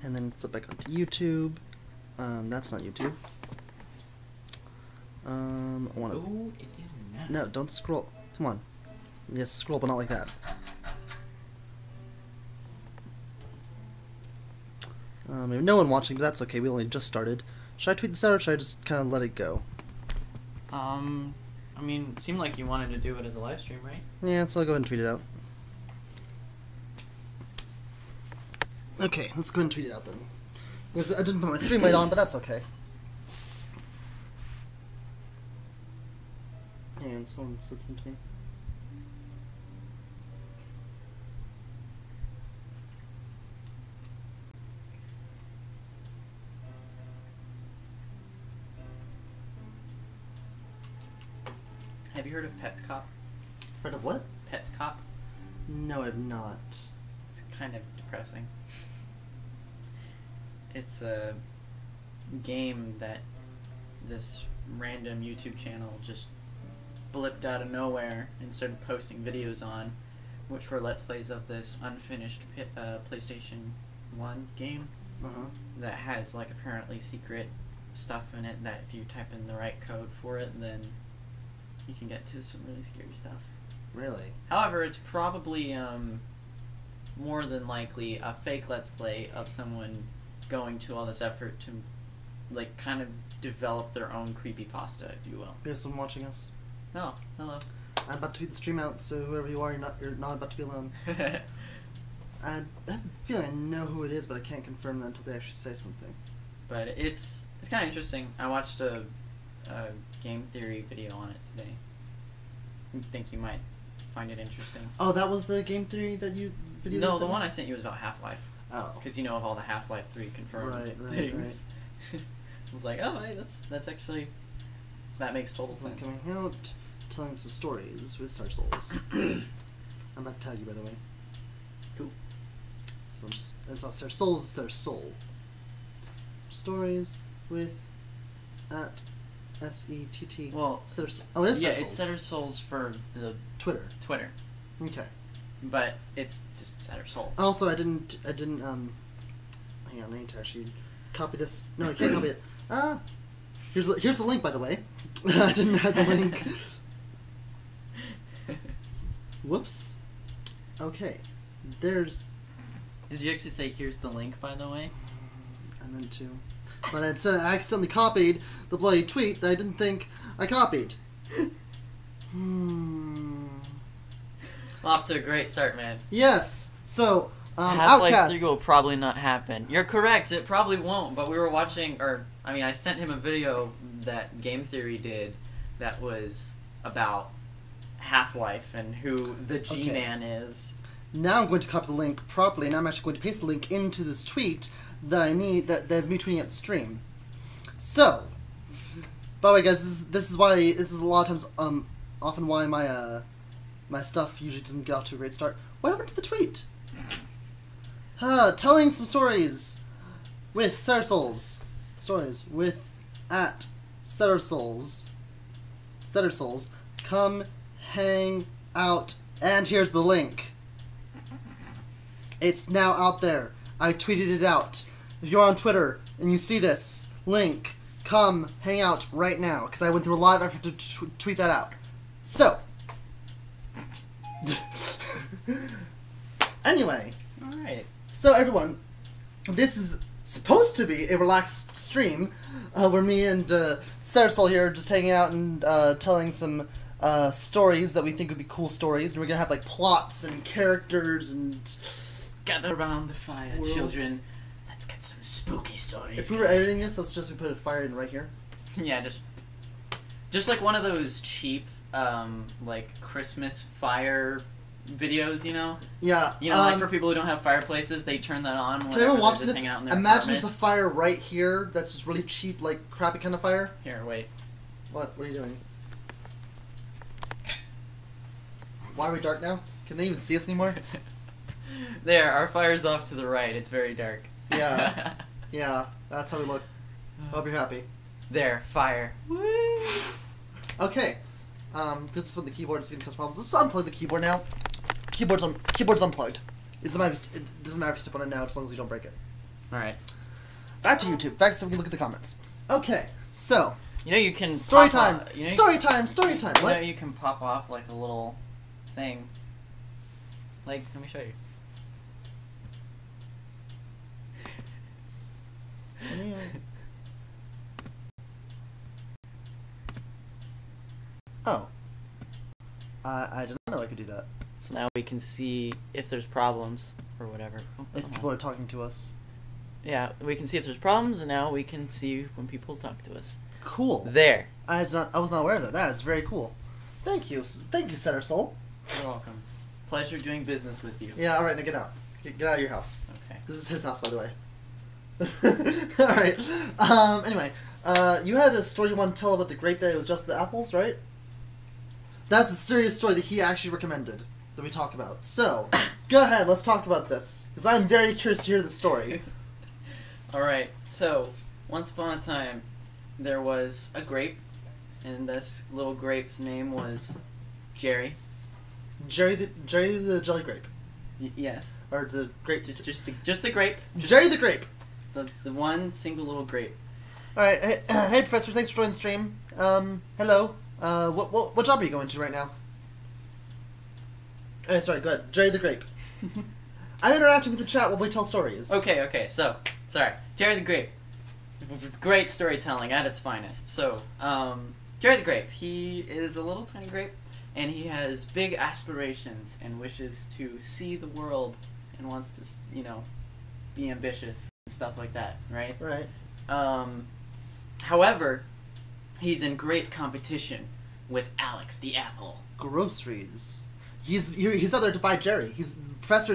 and then flip back onto YouTube. That's not YouTube. I want to. Oh, it is not. No, don't scroll. Come on. Yes, scroll, but not like that. We have no one watching, but that's okay. We only just started. Should I tweet this out, or should I just kind of let it go? I mean, it seemed like you wanted to do it as a live stream, right? Yeah, so I'll go ahead and tweet it out. Okay, let's go ahead and tweet it out then. Because I didn't put my stream light on, but that's okay. And someone sits into me. Have you heard of Pets Cop? Heard of what? Pets Cop? No, I've not. It's kind of depressing. It's a game that this random YouTube channel just blipped out of nowhere and started posting videos on, which were Let's Plays of this unfinished PlayStation 1 game that has, like, apparently secret stuff in it that if you type in the right code for it, then you can get to some really scary stuff. Really? However, it's probably more than likely a fake Let's Play of someone going to all this effort to, like, kind of develop their own creepypasta, if you will. Here's someone watching us. Oh, hello. I'm about to tweet the stream out, so whoever you are, you're not about to be alone. I have a feeling I know who it is, but I can't confirm that until they actually say something. But it's kind of interesting. I watched a game theory video on it today. I think you might find it interesting. Oh, that was the game theory that you video? No, the one I sent you was about Half-Life. Oh. Because you know of all the Half-Life 3 confirmed things. Right. I was like, oh, hey, that's actually, that makes total sense. Coming out, telling some stories with Star Souls. I'm about to tag you, by the way. Cool. So it's not Star Souls, it's Star Soul. Stories with at SETT. Well, oh, it is yeah, Star Souls. it's Setter Souls for the Twitter. Okay. But it's just Setter Soul. Also, I didn't hang on, I need to actually copy this. No, I can't copy it. Here's the link, by the way. I didn't have the link. Whoops. Okay. There's... Did you actually say, here's the link, by the way? I meant to. But instead I accidentally copied the bloody tweet that I didn't think I copied. Off to a great start, man. Yes. So, Half-Life Outcast. 3 will probably not happen. You're correct, it probably won't, but we were watching, I sent him a video that Game Theory did that was about Half-Life and who the G-Man is. Now I'm going to copy the link properly, and I'm actually going to paste the link into this tweet that I need, that's me tweeting at the stream. So, by the way, guys, this is a lot of times, often why my stuff usually doesn't get off to a great start. What happened to the tweet? Telling some stories with Setter Souls. Stories with at Setter Souls. Setter Souls. Come hang out. And here's the link. It's now out there. I tweeted it out. If you're on Twitter and you see this link, come hang out right now, because I went through a lot of effort to tweet that out. So, anyway. Alright. So everyone, this is supposed to be a relaxed stream, where me and Cersol here are just hanging out and telling some stories that we think would be cool stories, and we're gonna have like plots and characters and gather around the fire, worlds. children. Let's get some spooky stories. If we were editing this, let's just put a fire in right here. Yeah, just like one of those cheap, like Christmas fire videos, you know? Yeah. You know, like for people who don't have fireplaces, they turn that on To everyone whenever watching they're just this, hanging out in their imagine apartment. there's a fire right here that's just really cheap, like crappy kind of fire. Here, wait. What are you doing? Why are we dark now? Can they even see us anymore? There, our fire's off to the right. It's very dark. Yeah. Yeah, that's how we look. Hope you're happy. There, fire. Woo! Okay. This is when the keyboard is gonna cause problems. Let's unplug the keyboard now. Keyboard's unplugged. It doesn't matter if you step on it now, as long as you don't break it. All right. Back to YouTube. Back so we can look at the comments. Okay, so You know you can story pop time. off- you know Story time. Story time. You know What? you can pop off like a little thing. Like, let me show you. Oh. I did not know I could do that. So now we can see if there's problems or whatever. Oh, If come people on. are talking to us. Yeah, we can see if there's problems, and now we can see when people talk to us. Cool. There. I was not aware of that. That is very cool. Thank you. Thank you, Setter Soul. You're welcome. Pleasure doing business with you. Yeah, alright, now get out. Get out of your house. Okay. This is his house, by the way. Alright. Anyway, you had a story you want to tell about the grape that it was just the apples, right? That's a serious story that he actually recommended that we talk about. So, go ahead, let's talk about this. Because I'm very curious to hear the story. Alright, so, once upon a time, there was a grape, and this little grape's name was Jerry. Jerry the jelly grape. Yes. Or the grape. Just the grape. Just Jerry the grape. the one single little grape. Alright, hey Professor, thanks for joining the stream. Hello. What job are you going to right now? Sorry, go ahead. Jerry the grape. I'm interacting with the chat while we tell stories. Okay, so, sorry. Jerry the Grape. Great storytelling at its finest. So, Jerry the Grape, he is a little tiny grape, and he has big aspirations and wishes to see the world and wants to, you know, be ambitious and stuff like that, right? Right. However, he's in great competition with Alex the Apple. Groceries. He's out there to buy Jerry. Professor.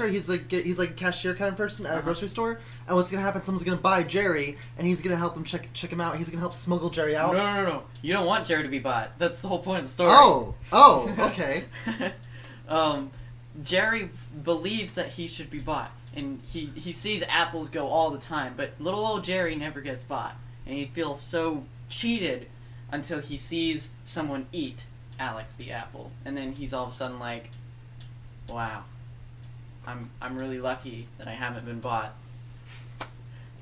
He's like a cashier kind of person at a grocery store. And what's gonna happen? Someone's gonna buy Jerry, and he's gonna help him check him out. He's gonna help smuggle Jerry out. No. You don't want Jerry to be bought. That's the whole point of the story. Oh, okay. Jerry believes that he should be bought, and he sees apples go all the time, but little old Jerry never gets bought, and he feels so cheated until he sees someone eat Alex the Apple, and then he's all of a sudden like, wow, I'm really lucky that I haven't been bought.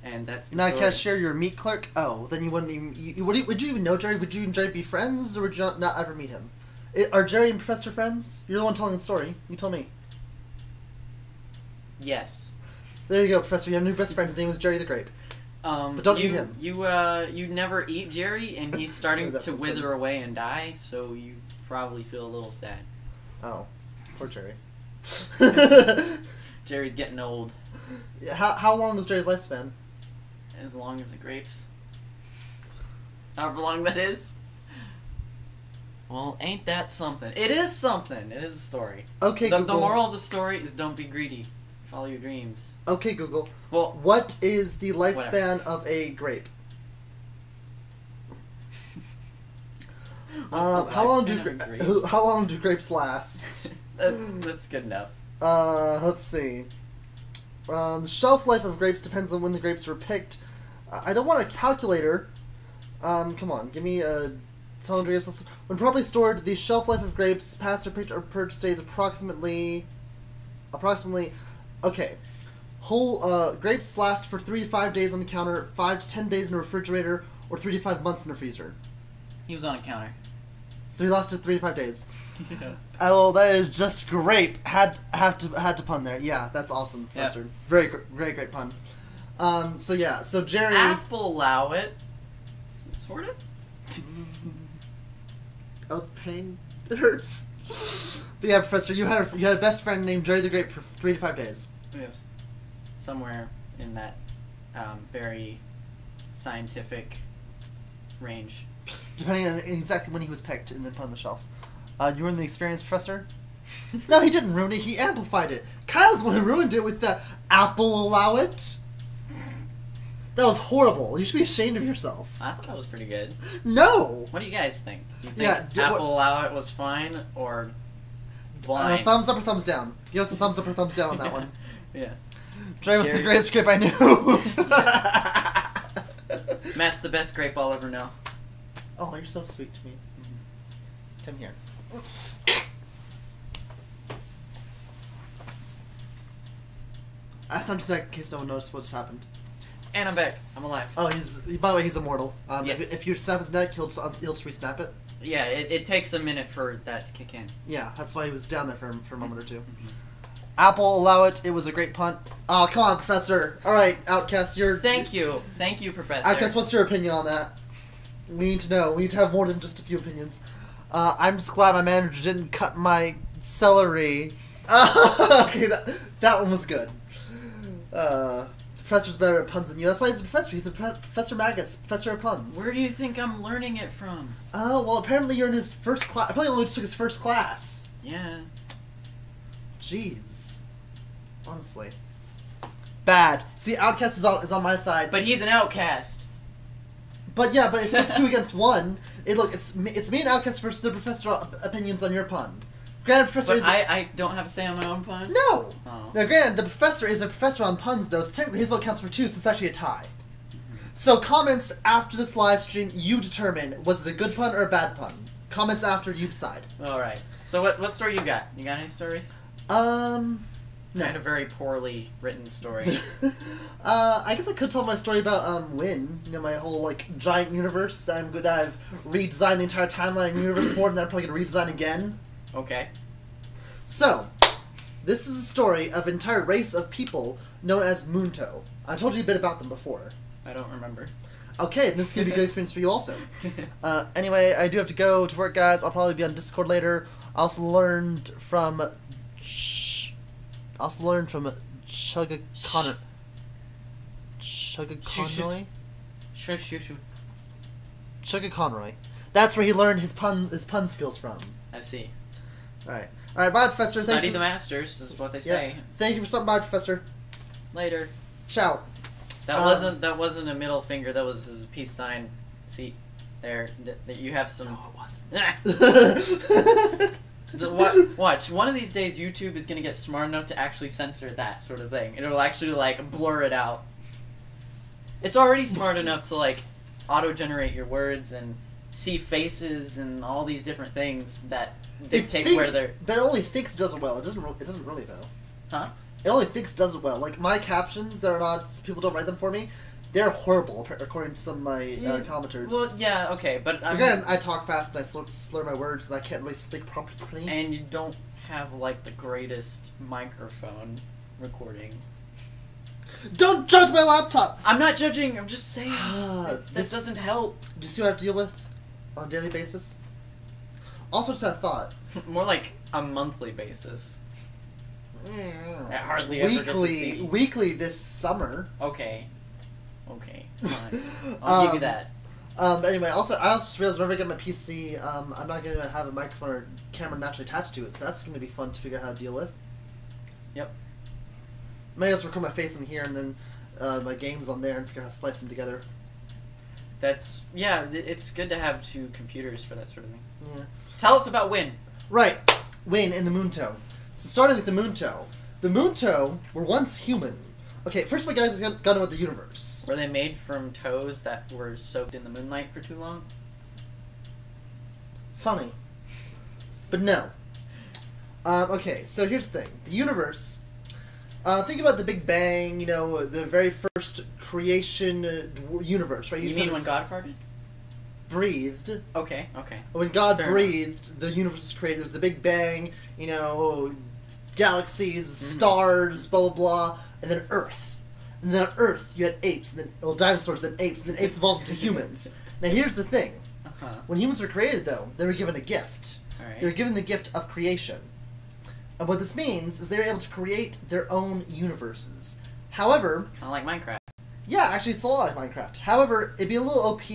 And that's the Not story. cashier, you're a meat clerk. Oh, then you wouldn't even. Would you even know Jerry? Would you and Jerry be friends, or would you not ever meet him? Are Jerry and Professor friends? You're the one telling the story. You tell me. Yes. There you go, Professor. You have a new best friend. His name is Jerry the Grape. But don't eat him. You never eat Jerry, and he's starting That's to the wither thing. away and die, so you probably feel a little sad. Oh, poor Jerry. Jerry's getting old. How long was Jerry's lifespan? As long as the grapes. However long that is. Well, ain't that something? It is something. It is a story. Okay, The Google. moral of the story is don't be greedy. Follow your dreams. Okay, Google. Well, What is the lifespan of a grape? How long do lifespan of a grape? how long do grapes last? that's good enough. Let's see. The shelf life of grapes depends on when the grapes were picked. I don't want a calculator. Come on, give me a. Grapes. When properly stored, the shelf life of grapes, past or picked or purged, stays approximately. Okay. Whole grapes last for 3 to 5 days on the counter, 5 to 10 days in a refrigerator, or 3 to 5 months in a freezer. He was on a counter. So he lasted 3 to 5 days. Oh, that is just great. Had to pun there. Yeah, that's awesome, Professor. Yeah. Very great pun. So yeah, so Jerry. Apple allow it. Sort of. Oh, the pain. It hurts. But yeah, Professor, you had a best friend named Jerry the Grape for 3 to 5 days. Yes. Somewhere in that very scientific range. Depending on exactly when he was picked and then put on the shelf. You ruined the experience, Professor? No, he didn't ruin it. He amplified it. Kyle's the one who ruined it with the Apple allow it. That was horrible. You should be ashamed of yourself. I thought that was pretty good. No! What do you guys think? Do you think Yeah, Apple allow it was fine or blind? Thumbs up or thumbs down? Give us a thumbs up or thumbs down on that one. Yeah. Dre was the Jerry- greatest grape I knew. Matt's the best grape I'll ever know. Oh, you're so sweet to me. Come here. I snapped his neck in case no one noticed what just happened. And I'm back. I'm alive. Oh, by the way, he's immortal. Yes. If you snap his neck, he'll just re-snap it. Yeah, it takes a minute for that to kick in. Yeah, that's why he was down there for a moment or two. Mm-hmm. Apple, allow it. It was a great punt. Oh, come on, Professor. All right, Outcast, Thank you, Professor. Outcast, what's your opinion on that? We need to know. We need to have more than just a few opinions. I'm just glad my manager didn't cut my celery. Okay, that one was good. Professor's better at puns than you. That's why he's a professor. He's the Professor Magus, Professor of Puns. Where do you think I'm learning it from? Oh, well, apparently you're in his first class. I probably only took his first class. Yeah. Jeez. Honestly. Bad. See, Outcast is on my side. But he's an outcast. But yeah, but it's still 2 against 1. It's me and Outcast versus the Professor opinions on your pun. Granted, Professor But I don't have a say on my own pun? No! Oh. Now, granted, the Professor is a professor on puns, though, so technically his vote counts for 2, so it's actually a tie. So, comments after this live stream, you determine, was it a good pun or a bad pun? Comments after, you decide. Alright. So what story you got? You got any stories? No. Kind of very poorly written story. I guess I could tell my story about, Win. You know, my whole, like, giant universe that I've redesigned the entire timeline and universe for, and that I'm probably gonna redesign again. Okay. So, this is a story of an entire race of people known as Munto. I told you a bit about them before. I don't remember. Okay, this is going to be a good experience for you also. Anyway, I do have to go to work, guys. I'll probably be on Discord later. I also learned from Chugga Conroy? Chugga Conroy. That's where he learned his pun skills from. I see. Alright, bye, Professor. Study the masters, is what they say. Yeah. Thank you for stopping by, Professor. Later. Ciao. That wasn't a middle finger. That was a peace sign. See, there. That you have some. No, it wasn't. Watch. One of these days, YouTube is gonna get smart enough to actually censor that sort of thing. It'll actually like blur it out. It's already smart enough to like auto-generate your words and see faces and all these different things that dictate where they're. But it only thinks it does it well. It doesn't really though. Huh? It only thinks it does it well. Like my captions, they're not. People don't write them for me. They're horrible, according to some of my commenters. Well, yeah, okay, but again, I talk fast and I slur my words, and I can't really speak properly. And you don't have like the greatest microphone recording. Don't judge my laptop. I'm not judging. I'm just saying that this doesn't help. Do you see what I have to deal with on a daily basis? Also, just had a thought. More like a monthly basis. I hardly ever get to see. Weekly this summer. Okay, fine. I'll give you that. Anyway, I also just realized whenever I get my PC, I'm not going to have a microphone or camera naturally attached to it, so that's going to be fun to figure out how to deal with. Yep. Maybe I'll just record my face in here and then my games on there and figure out how to splice them together. It's good to have 2 computers for that sort of thing. Yeah. Tell us about Win. Right. Win in the Munto. So starting with the Munto. The Munto were once human. Okay, first of all, guys, gotta know about the universe. Were they made from toes that were soaked in the moonlight for too long? Funny. But no. Okay, so here's the thing. The universe... think about the Big Bang, you know, the very first creation universe, right? You mean when God farted? Breathed. Okay. When God Fair breathed, enough. the universe was created. There was the Big Bang, you know, galaxies, stars, blah, blah, blah, and then Earth. And then on Earth, you had apes, and then dinosaurs, then apes evolved into humans. Now, here's the thing. When humans were created, though, they were given a gift. Alright. They were given the gift of creation. And what this means is they were able to create their own universes. However... Kind of like Minecraft. Yeah, actually, it's a lot like Minecraft. However, it'd be a little OP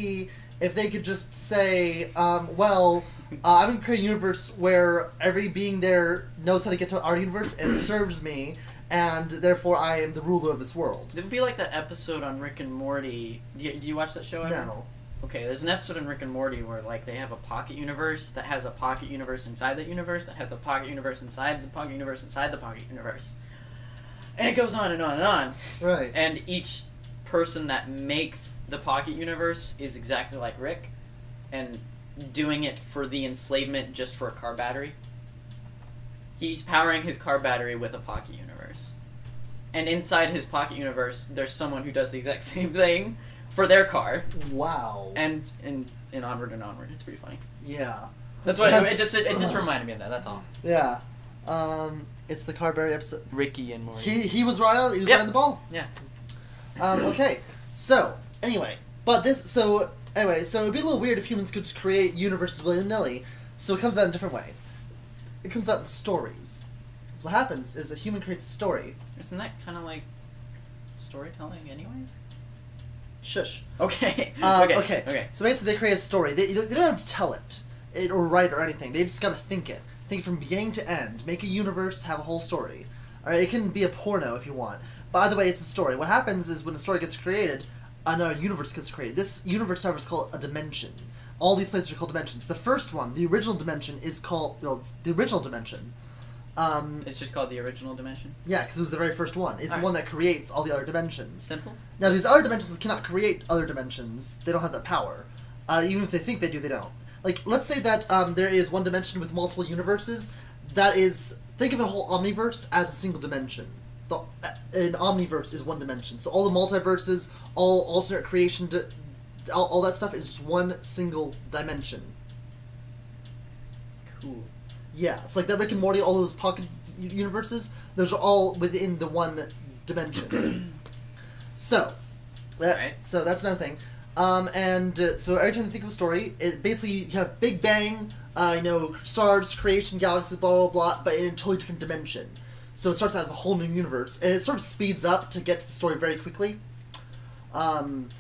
if they could just say, I'm going to create a universe where every being there knows how to get to our universe and serves me, and therefore I am the ruler of this world. It would be like that episode on Rick and Morty. Do you watch that show ever? No. Okay, there's an episode in Rick and Morty where like they have a pocket universe that has a pocket universe inside that universe that has a pocket universe inside the pocket universe inside the pocket universe. And it goes on and on and on. Right. And each person that makes the pocket universe is exactly like Rick and doing it for the enslavement just for a car battery. He's powering his car battery with a pocket universe. and inside his pocket universe, there's someone who does the exact same thing for their car, Wow. and Onward and Onward. It's pretty funny. Yeah. That's what it just reminded me of that. That's all. Yeah. It's the Carberry episode. Ricky and Morty. He was right on. He was Yep. right on the ball. Yeah. Okay. So anyway, so it'd be a little weird if humans could create universes willy-nilly. So it comes out in a different way. It comes out in stories. So what happens is a human creates a story. Isn't that kind of like storytelling, anyways? Shush. Okay. Okay. So basically, they create a story. They don't have to tell it or write or anything. They just gotta think it. Think from beginning to end. Make a universe, have a whole story. Alright, it can be a porno if you want. By the way, it's a story. What happens is when a story gets created, another universe gets created. This universe however is called a dimension. All these places are called dimensions. The first one, the original dimension, is called it's the original dimension. It's just called the original dimension? Yeah, because it was the very first one. It's the one that creates all the other dimensions. Simple? Now, these other dimensions cannot create other dimensions. They don't have that power. Even if they think they do, they don't. Like, let's say that there is one dimension with multiple universes. That is, think of a whole omniverse as a single dimension. An omniverse is one dimension. So all the multiverses, all alternate creation, all that stuff is just one single dimension. Cool. Yeah, it's like that Rick and Morty, all those pocket universes, those are all within the one dimension. So that's another thing. So every time you think of a story, it basically you have Big Bang, stars, creation, galaxies, blah, blah, blah, but in a totally different dimension. So it starts out as a whole new universe, and it sort of speeds up to get to the story very quickly. Within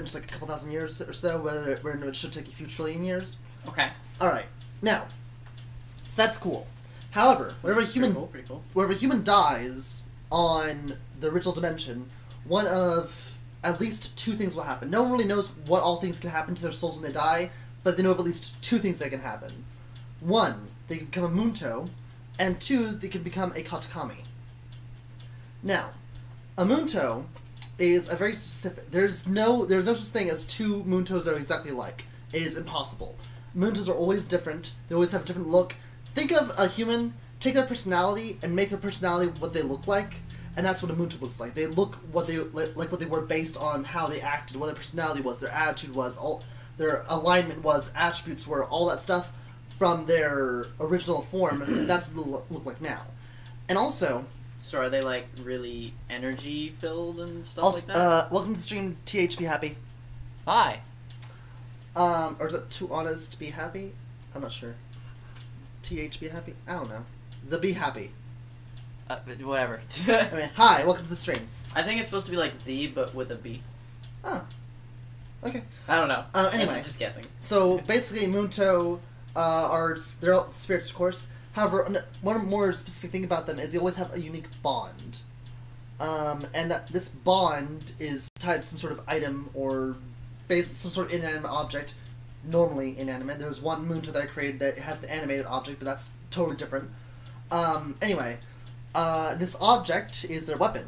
just like a couple thousand years or so, where it should take a few trillion years. Okay. Alright. Now, so that's cool. However, whenever a human dies on the original dimension, one of at least two things will happen. No one really knows what all things can happen to their souls when they die, but they know of at least two things that can happen. One, they can become a Munto, and two, they can become a Katakami. Now, a Munto is a very specific... There's no such thing as two Muntos that are exactly alike. It is impossible. Muntos are always different. They always have a different look. Think of a human, take their personality, and make their personality what they look like, and that's what a Munto looks like. They look what they were based on how they acted, what their personality was, their attitude was, all their alignment was, attributes were, all that stuff from their original form. That's what they look like now. And also... So are they, like, really energy-filled and stuff like that? Welcome to the stream, TH Be Happy. Hi. Or is it Too Honest to Be Happy? I'm not sure. TH Be Happy? I don't know. The Be Happy. Whatever. I mean, hi, welcome to the stream. I think it's supposed to be like the, but with a B. Oh. Okay. I don't know. Anyway. Just guessing. So, basically, Munto they're all spirits, of course. However, one more specific thing about them is they always have a unique bond. And that this bond is tied to some sort of item or some sort of inanimate object, normally inanimate. There's one Munto that I created that has an animated object, but that's totally different. Anyway, this object is their weapon.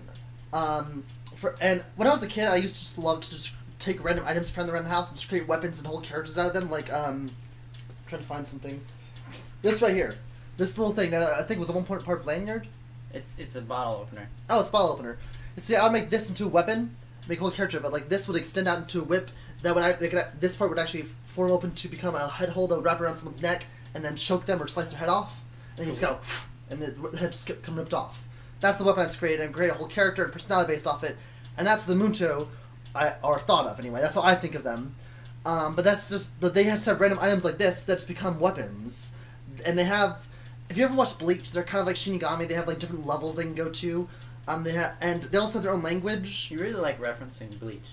And when I was a kid, I used to just love to just take random items from the random house and just create weapons and whole characters out of them. Like, trying to find something. This right here. This little thing that I think was at one point part of Lanyard. It's a bottle opener. Oh, it's a bottle opener. You see, I would make this into a weapon, make a whole character of it. Like, this would extend out into a whip. This part would actually form open to become a head hold that would wrap around someone's neck and then choke them or slice their head off. And then you just go, and the head just come ripped off. That's the weapon I just created, and create a whole character and personality based off it. And that's the Munto are thought of, anyway. That's how I think of them. But that's just... They have to have random items like this that just become weapons. And they have... If you ever watched Bleach, they're kind of like Shinigami. They have, like, different levels they can go to. And they also have their own language. You really like referencing Bleach.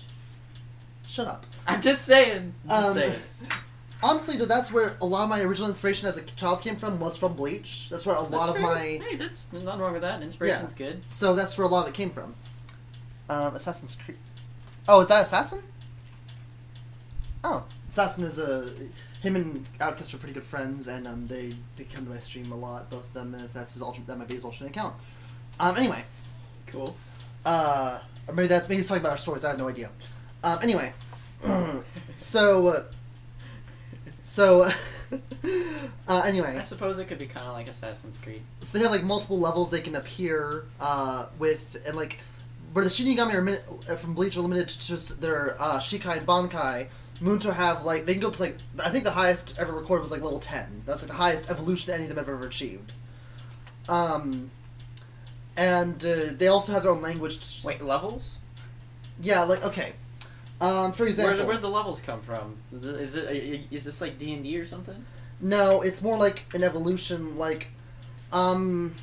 Shut up. I'm just saying. Honestly, though, that's where a lot of my original inspiration as a child came from, was from Bleach. That's where a lot of my... Hey, that's nothing wrong with that. Inspiration's good. So that's where a lot of it came from. Assassin's Creed... Oh, is that Assassin? Oh. Assassin is him and Outcast are pretty good friends, and they come to my stream a lot, both of them, and if that's that might be his alternate account. Anyway. Cool. Or maybe he's talking about our stories, I have no idea. Anyway. So Anyway. I suppose it could be kind of like Assassin's Creed. So they have like multiple levels they can appear with, and like where the Shinigami are from Bleach are limited to just their Shikai and Bankai. Munto have like they can go up to like I think the highest ever recorded was like level 10. That's like the highest evolution any of them have ever achieved. And they also have their own language. Wait, levels? Yeah, like okay. For example, where'd the levels come from? Is this like D&D or something? No, it's more like an evolution. Like, sounds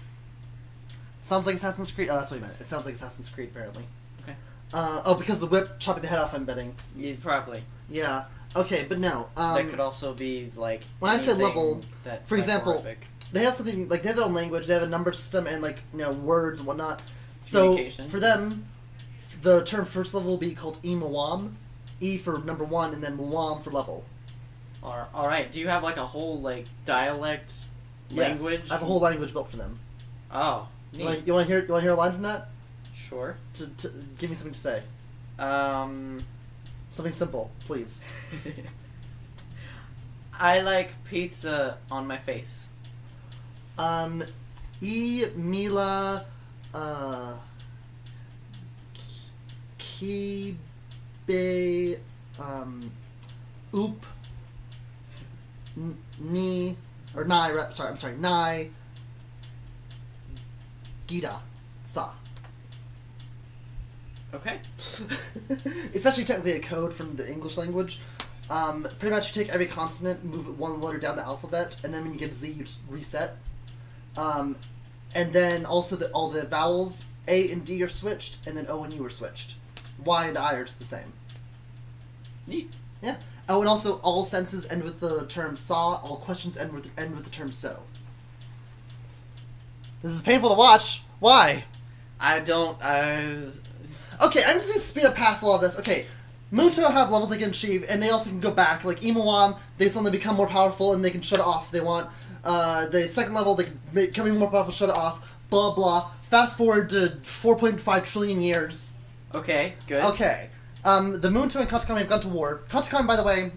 like Assassin's Creed. Oh, that's what you meant. It sounds like Assassin's Creed, apparently. Okay. Oh, because the whip chopping the head off. I'm betting. Yeah, probably. Yeah. Okay, but no. That could also be like. When I say level, that's for example, horrific. they have something like they have their own language. They have a number system and like words and whatnot. So for them, the term first level will be called Imawam, E for number 1, and then Mwam for level. All right. Do you have like a whole like dialect language? Yes, I have a whole language built for them. Oh, neat. You want to hear a line from that? Sure. To give me something to say. Something simple, please. I like pizza on my face. E Mila Kibe Oop Ni or Nai I'm sorry, Nai Gita Sa. Okay. It's actually technically a code from the English language. Pretty much you take every consonant, move it one letter down the alphabet, and then when you get Z, you just reset. And then also all the vowels, A and D are switched, and then O and U are switched. Y and I are just the same. Neat. Yeah. Oh, and also all sentences end with the term saw, all questions end with the term so. This is painful to watch. Why? Okay, I'm just going to speed up past all of this. Okay, Munto have levels they can achieve, and they also can go back. Like Imawam, they suddenly become more powerful, and they can shut it off if they want. The second level, they can become even more powerful, shut it off, blah blah. Fast forward to 4.5 trillion years. Okay, good. Okay. The Munto and Katakami have gone to war. Katakami, by the way,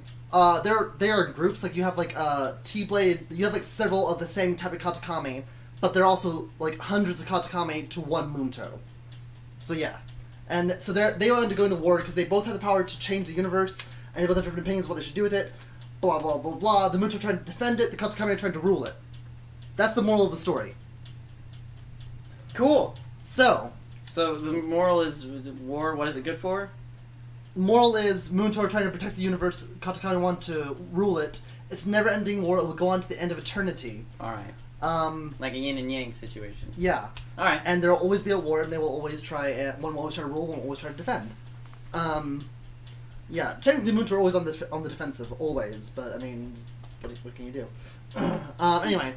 they are in groups. Like, you have, like, T-Blade, you have, like, several of the same type of Katakami, but they're also, like, hundreds of Katakami to one Munto. So, yeah. And so they wanted to go into war because they both have the power to change the universe, and they both have different opinions of what they should do with it. Blah, blah, blah, blah. The Munto are trying to defend it, the Katakami are trying to rule it. That's the moral of the story. Cool. So the moral is war, what is it good for? Moral is Munto are trying to protect the universe, Katakami want to rule it. It's never-ending war, it will go on to the end of eternity. Alright. Like a yin and yang situation. Yeah. Alright. And there will always be a war, and they will always try, one will always try to rule, one will always try to defend. Yeah, technically Munto are always on the defensive, always, but, I mean, what can you do? Anyway,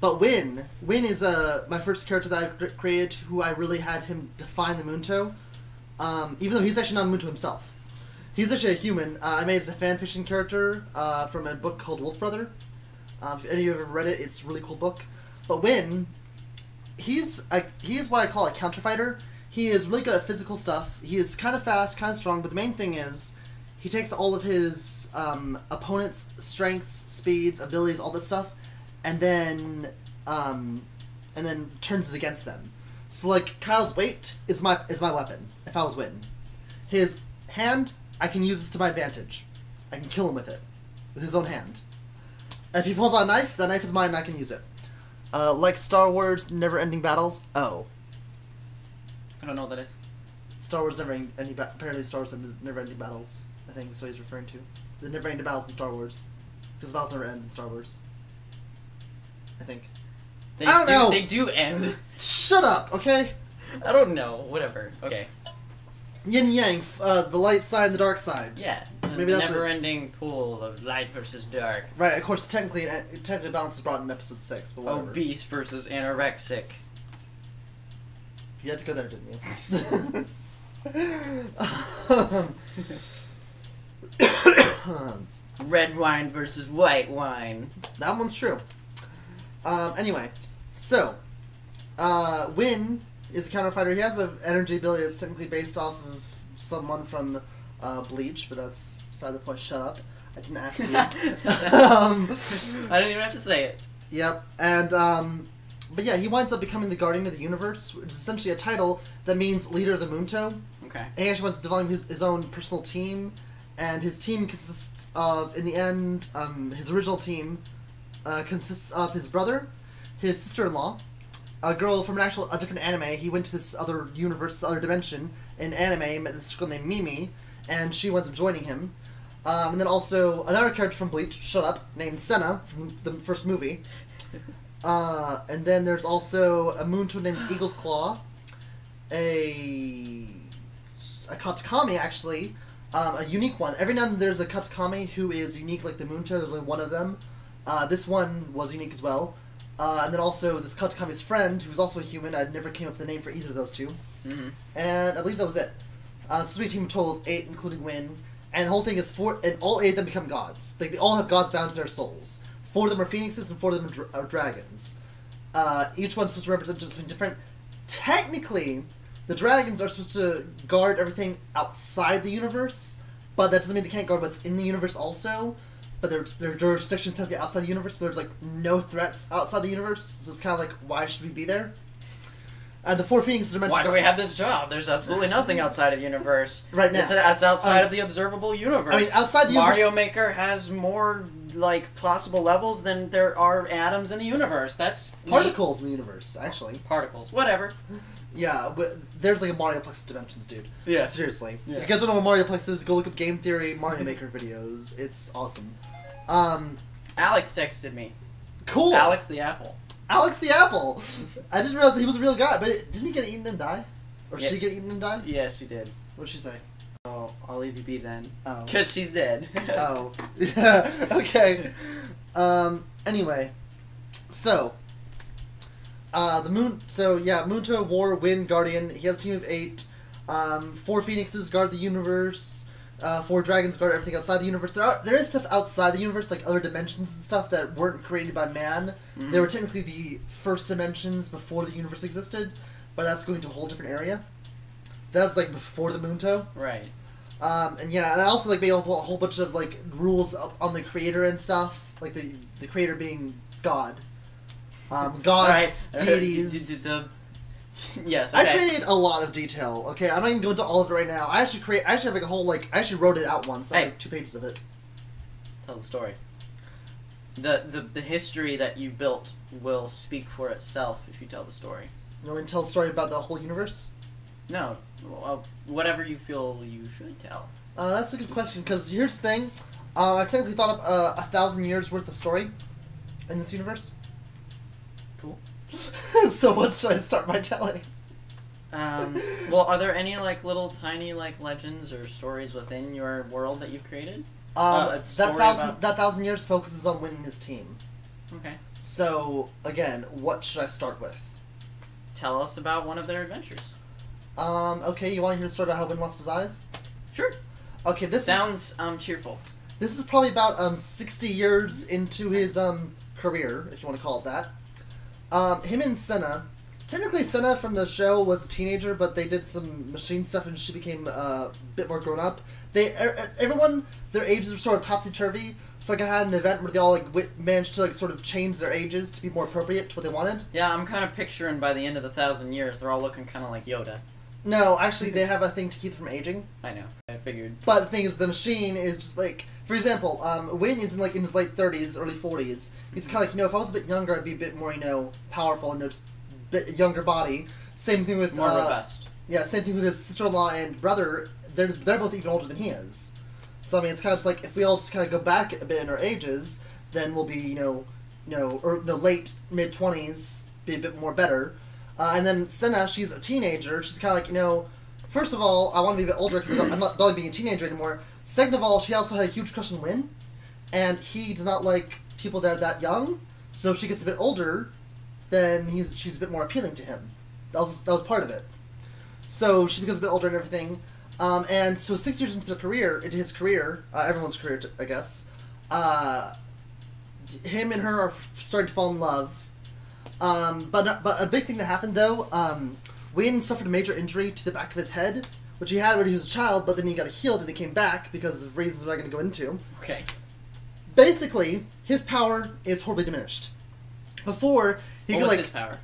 but Win is, my first character that I created, who I really had him define the Munto, even though he's actually not Munto himself. He's actually a human. I made as a fanfiction character, from a book called Wolf Brother. If any of you have ever read it, it's a really cool book. But Win, he is what I call a counterfighter. He is really good at physical stuff. He is kind of fast, kind of strong, but the main thing is he takes all of his opponent's strengths, speeds, abilities, all that stuff, and then turns it against them. So like Kyle's weight is my weapon. If I was Win, his hand, I can use this to my advantage. I can kill him with it, with his own hand. If he pulls out a knife, that knife is mine and I can use it. Like Star Wars Never-Ending Battles. Oh. I don't know what that is. Star Wars apparently Star Wars has Never-Ending Battles. I think that's what he's referring to. The Never-Ending Battles in Star Wars. Because the battles never end in Star Wars. I think. I don't know! They do end. Shut up, okay? I don't know. Whatever. Okay. Yin Yang, the light side and the dark side. Yeah. Maybe that's never-ending pool of light versus dark. Right, of course, technically balance is brought in episode 6, but whatever. Obese versus anorexic. You had to go there, didn't you? Red wine versus white wine. That one's true. Anyway, so, Win is a counterfighter. He has an energy ability that's technically based off of someone from Bleach, but that's beside the point. Shut up. I didn't ask you. I didn't even have to say it. Yep, and, but yeah, he winds up becoming the Guardian of the Universe, which is essentially a title that means Leader of the Munto. Okay. And he actually wants to develop his own personal team, and his team consists of, in the end, his original team consists of his brother, his sister-in-law, a girl from a different anime. He went to this other universe, this other dimension, in anime, met this girl named Mimi, and she winds up joining him. And then also another character from Bleach, shut up, named Senna, from the first movie. And then there's also a Munto named Eagle's Claw, a Katakami, actually, a unique one. Every now and then there's a Katakami who is unique like the Munto. There's only one of them. This one was unique as well. And then also this Katakami's friend, who's also a human. I never came up with a name for either of those two. Mm-hmm. And I believe that was it. So we team a total of 8, including Win. And the whole thing is and all 8 of them become gods. They all have gods bound to their souls. 4 of them are phoenixes and 4 of them are dragons. Each one's supposed to represent something different. Technically, the dragons are supposed to guard everything outside the universe, but that doesn't mean they can't guard what's in the universe also. But their jurisdictions technically outside the universe, but there's like no threats outside the universe, so it's kind of like, why should we be there? The 4 phoenixes are meant Why to do we have this job? There's absolutely nothing outside of the universe. Right now. It's outside of the observable universe. I mean, outside the Mario universe... Maker has more, like, possible levels than there are atoms in the universe. That's... Particles in the universe, actually. Particles. Whatever. Yeah, but there's like a Mario Plexus dimensions, dude. Yeah. Seriously. Yeah. If you guys don't know what Mario Plexus is, go look up Game Theory Mario Maker videos. It's awesome. Alex texted me. Cool. Alex the Apple. Alex the Apple! I didn't realize that he was a real guy, but didn't he get eaten and die? Or did she get eaten and die? Yeah, she did. What'd she say? Oh, I'll leave you be then. Oh. Because she's dead. Oh. Yeah, okay. Anyway. So. Munto, War, Win, Guardian. He has a team of 8. 4 phoenixes guard the universe. 4 dragons guard everything outside the universe. There is stuff outside the universe, like other dimensions and stuff that weren't created by man. Mm-hmm. They were technically the first dimensions before the universe existed, but that's going to a whole different area. That's like before the Munto. Right. And I also like made a whole bunch of like rules on the creator and stuff, like the creator being God. Gods, right. deities. Yes, okay. I created a lot of detail. Okay, I'm not even going to all of it right now. I actually have like a whole I actually wrote it out once. I have like 2 pages of it. Tell the story. The history that you built will speak for itself if you tell the story. You want me to tell the story about the whole universe? No, whatever you feel you should tell. That's a good question, because here's the thing. I technically thought up 1,000 years worth of story in this universe. Cool. So what should I start by telling? Well, are there any like little tiny like legends or stories within your world that you've created? That 1,000 years focuses on winning his team. Okay. So again, what should I start with? Tell us about one of their adventures. Okay, you want to hear the story about how Win lost his eyes? Sure. Okay, this sounds cheerful. This is probably about 60 years into his career, if you want to call it that. Him and Senna. Technically, Senna from the show was a teenager, but they did some machine stuff and she became a bit more grown up. Everyone, their ages were sort of topsy-turvy, so I had an event where they all managed to sort of change their ages to be more appropriate to what they wanted. Yeah, I'm kind of picturing by the end of the 1,000 years, they're all looking kind of like Yoda. No, actually, they have a thing to keep them from aging. I know. I figured. But the thing is, the machine is just like, for example, Win is in his late 30s, early 40s. He's kind of like, if I was a bit younger, I'd be a bit more, powerful and just a bit younger body. Same thing with more robust. Yeah, same thing with his sister-in-law and brother. They're both even older than he is. So I mean, it's kind of just like if we all just kind of go back a bit in our ages, then we'll be late mid-20s, be a bit more better. And then Senna, she's a teenager. She's kind of like, first of all, I want to be a bit older because I'm not being a teenager anymore. Second of all, she also had a huge crush on Win, and he does not like people that are that young. So if she gets a bit older, then she's a bit more appealing to him. That was part of it. So she becomes a bit older and everything. And so 6 years into his career, everyone's career, I guess, him and her are starting to fall in love. But a big thing that happened though, Win suffered a major injury to the back of his head, which he had when he was a child, but then he got healed and it came back because of reasons we're not going to go into. Okay. basically, his power is horribly diminished. Before, he What could, was like, his power?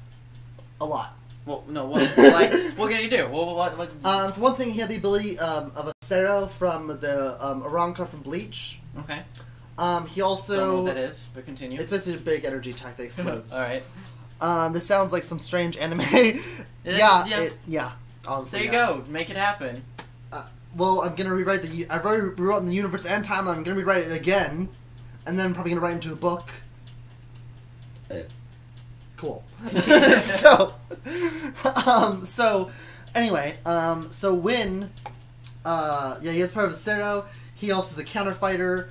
a lot. Well, no, what can he do? What? For one thing, he had the ability of a Cero from the Arrancar from Bleach. Okay. He also... Don't know what that is, but continue. It's basically a big energy attack that explodes. Alright. This sounds like some strange anime. Yeah, honestly. There you go. Make it happen. Well, I'm gonna rewrite I've already rewritten the universe and timeline. I'm gonna rewrite it again, and then I'm probably gonna write it into a book. Cool. Anyway, so Win, he has part of Cero. He also is a counter fighter.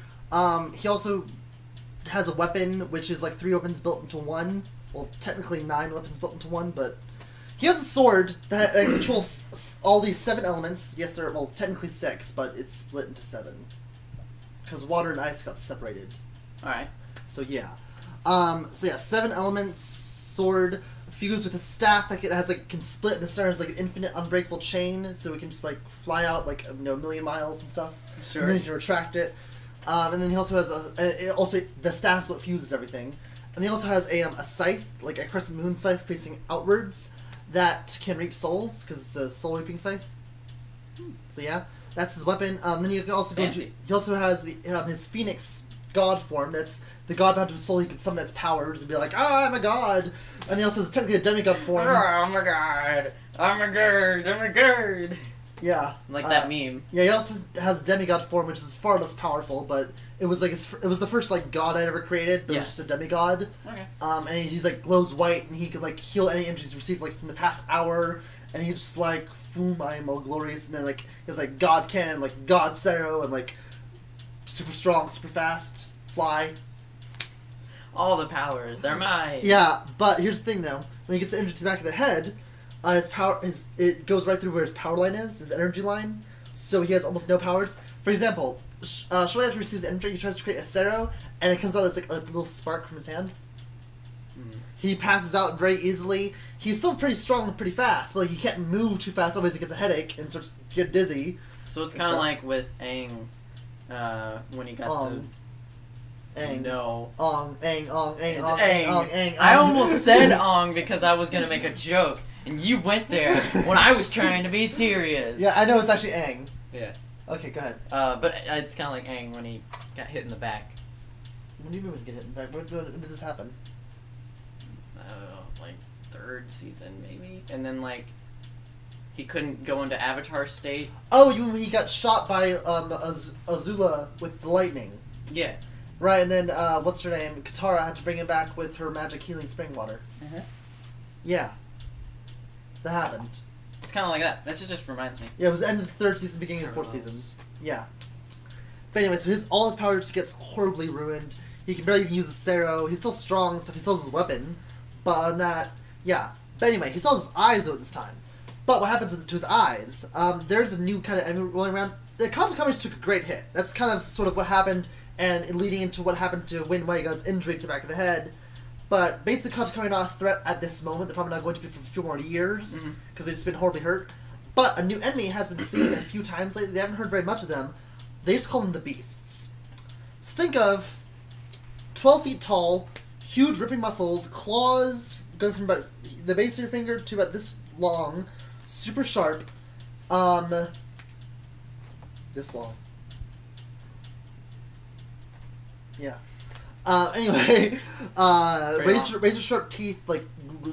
He also has a weapon, which is like 3 weapons built into one. Well, technically 9 weapons built into one, but he has a sword that controls all these 7 elements. Yes, there are, well, technically 6, but it's split into 7. Because water and ice got separated. Alright. So yeah. 7 elements, sword, fused with a staff that has like can split. The star has like an infinite unbreakable chain, so we can just like fly out like a million miles and stuff. Sure. And then you can retract it. And then he also has the staff's what fuses everything. And he also has a scythe, like a crescent moon scythe facing outwards that can reap souls because it's a soul reaping scythe. So yeah, that's his weapon. Then you can also go into. He also has his phoenix god form. That's the god bound to a soul. He can summon its powers and be like, "Oh, I'm a god." And he also has technically a demigod form. Oh my god! I'm a god! Yeah, like that meme. Yeah, he also has demigod form, which is far less powerful, but it was like it was the first like god I'd ever created, but it was just a demigod. Okay. And he's like glows white, and he can like heal any injuries received like from the past hour, and he's just like, "Boom, I am all glorious," and then like he's like God Cannon, like God Cero, and like super strong, super fast, fly. All the powers, they're mine. Yeah, but here's the thing though: when he gets the injury to the back of the head, it goes right through where his power line is, his energy line. So he has almost no powers. For example, shortly after he receives the injury, he tries to create a Cero, and it comes out as like a little spark from his hand. He passes out very easily. He's still pretty strong and pretty fast, but like, he can't move too fast. Otherwise, he gets a headache and starts to get dizzy. So it's kind of like with Aang, when he got the. Aang. No. Ong, Aang, Ong, Aang, Ong, Aang. Ong, Aang, Ong. I almost said Ong because I was gonna make a joke, and you went there when I was trying to be serious. Yeah, I know it's actually Aang. Yeah. Okay, go ahead. But it's kind of like Aang when he got hit in the back. What do you mean when you get hit in the back? When did this happen? Like 3rd season maybe, and then like he couldn't go into Avatar state. Oh, you mean when he got shot by Azula with the lightning? Yeah. Right, and then what's her name? Katara had to bring him back with her magic healing spring water. Yeah, that happened. It's kind of like that. This just reminds me. Yeah, it was the end of the 3rd season, beginning of the 4th season. Yeah. But anyway, so all his power just gets horribly ruined. He can barely even use a Cero. He's still strong and stuff. He still has his weapon. But on that, yeah. But anyway, he still has his eyes out this time. But what happens to his eyes? There's a new kind of enemy rolling around. The Kanto Comics took a great hit. That's kind of sort of what happened, and leading into what happened to Win when he got his injury to the back of the head. But basically, Kanto Comics are not a threat at this moment. They're probably not going to be for a few more years, because they've just been horribly hurt. But a new enemy has been seen a few times lately. They haven't heard very much of them. They just call them the Beasts. So think of 12 feet tall, huge ripping muscles, claws going from about the base of your finger to about this long, super sharp, this long. Yeah. Anyway, razor sharp teeth, like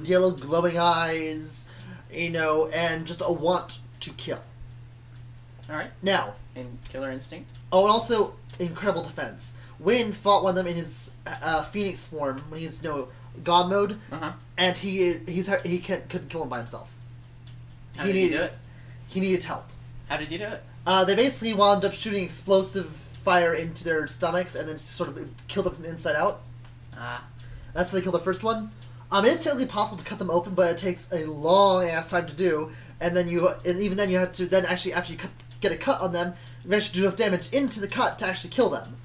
yellow glowing eyes, you know, and just a want to kill. Alright. Now. And Killer Instinct. Oh, and also incredible defense. Win fought one of them in his Phoenix form when he's God mode, and he couldn't kill him by himself. How did he do it? He needed help. How did you do it? They basically wound up shooting explosive fire into their stomachs and then sort of killed them from the inside out. That's how they killed the first one. It is technically possible to cut them open, but it takes a long ass time to do. And then even then you have to actually after you get a cut on them, you actually do enough damage into the cut to actually kill them.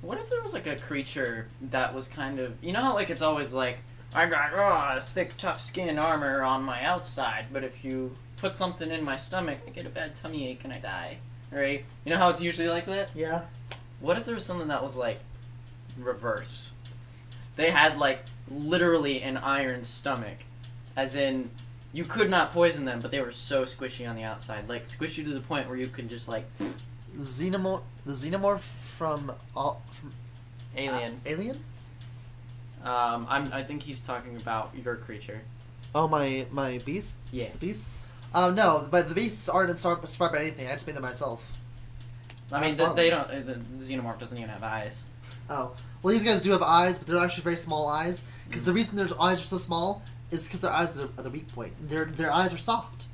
What if there was like a creature that was kind of, you know how like it's always like, I got thick tough skin armor on my outside, but if you put something in my stomach, I get a bad tummy ache and I die, right? You know how it's usually like that? Yeah. What if there was something that was like reverse. They had, like, literally an iron stomach. As in, you could not poison them, but they were so squishy on the outside. Like, squishy to the point where you could just, like... The xenomorph from Alien. Alien? I think he's talking about your creature. Oh, my beast? Yeah. The beasts? No, but the beasts aren't inspired by anything. I just made them myself. I mean, they don't... The xenomorph doesn't even have eyes. Oh. Well, these guys do have eyes, but they're actually very small eyes. Because the reason their eyes are so small is because their eyes are the weak point. Their eyes are soft.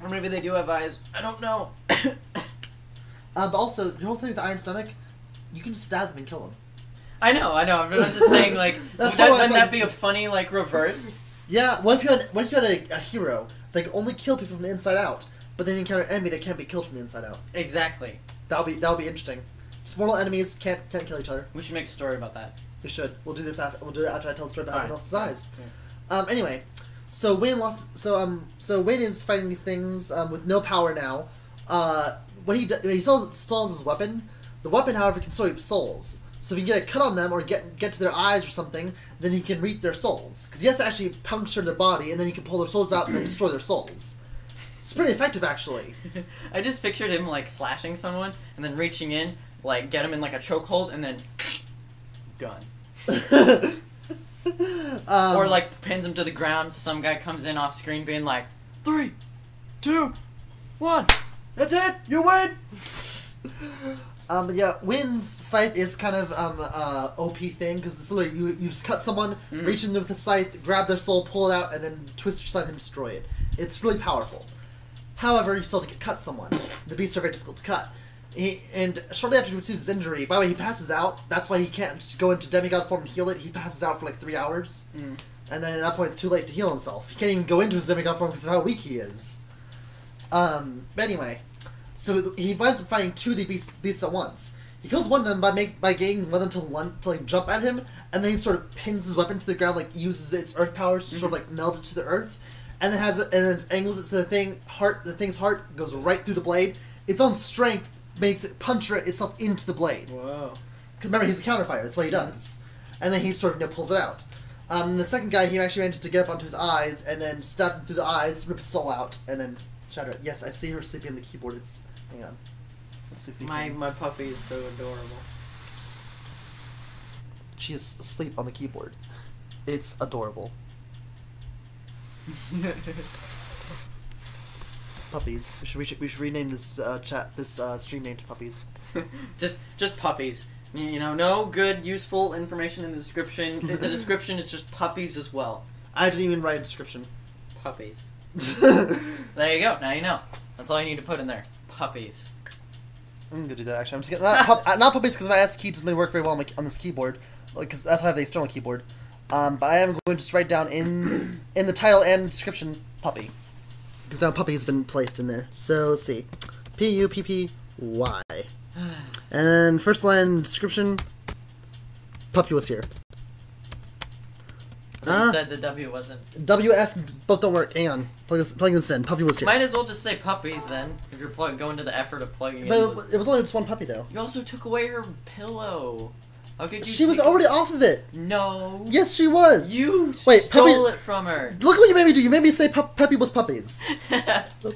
Or maybe they do have eyes. I don't know. But also, the whole thing with the iron stomach, you can just stab them and kill them. I know. I'm just saying, like, wouldn't that be a funny, like, reverse? Yeah. What if you had a hero that could only kill people from the inside out, but then you encounter an enemy that can't be killed from the inside out? Exactly. That'll be interesting. Just mortal enemies can't kill each other. We should make a story about that. We should. We'll do this after. We'll do it after I tell the story about everyone else's eyes. Yeah. Anyway, so Wayne lost. So Wayne is fighting these things with no power now. What he still has his weapon. The weapon, however, can still reap souls. So if he can get a cut on them or get to their eyes or something, then he can reap their souls. Because he has to actually puncture their body, and then he can pull their souls out and then destroy their souls. It's pretty effective, actually. I just pictured him, like, slashing someone, and then reaching in, like, get him in, like, a chokehold, and then... done. Or, like, pins him to the ground, some guy comes in off screen being like, 3, 2, 1, that's it, you win! Yeah, Wynn's scythe is kind of OP thing, because it's literally you just cut someone, reach in with the scythe, grab their soul, pull it out, and then twist your scythe and destroy it. It's really powerful. However, you still have to cut someone. The beasts are very difficult to cut. And shortly after he receives his injury, by the way, he passes out. That's why he can't just go into demigod form and heal it. He passes out for like 3 hours. And then at that point, it's too late to heal himself. He can't even go into his demigod form because of how weak he is. But anyway, so he winds up fighting 2 of the beasts at once. He kills one of them by getting one of them to like jump at him, and then he sort of pins his weapon to the ground, like uses its earth powers to sort of like melt it to the earth, and then angles it so the thing's heart goes right through the blade. Its own strength makes it puncture itself into the blade. Whoa! Because remember, he's a counterfire. That's what he does. And then he sort of pulls it out. The second guy, he actually manages to get up onto his eyes and then stab him through the eyes, rip his soul out, and then shatter it. Yes, I see her sleeping on the keyboard. Hang on. Let's see if my puppy is so adorable. She's asleep on the keyboard. It's adorable. Puppies. We should rename this stream name to puppies. just puppies. You know, no good, useful information in the description. The description is just puppies as well. I didn't even write a description. Puppies. There you go. Now you know. That's all you need to put in there. Puppies. I'm gonna do that actually. I'm just gonna not puppies because my S key doesn't really work very well on this keyboard, because that's why I have the external keyboard. But I am going to just write down in the title and description puppy, because now puppy has been placed in there. So let's see, P-U-P-P-Y, and then first line description, puppy was here. You said the W wasn't. W, S, both don't work. Hang on. Plugging this in. Puppy was here. Might as well just say puppies then, if you're going to the effort of plugging but in. But it was only just one puppy, though. You also took away her pillow. How could you? She was already off of it. No. Yes, she was. You Wait, stole it from her. Look what you made me do. You made me say Puppy was puppies.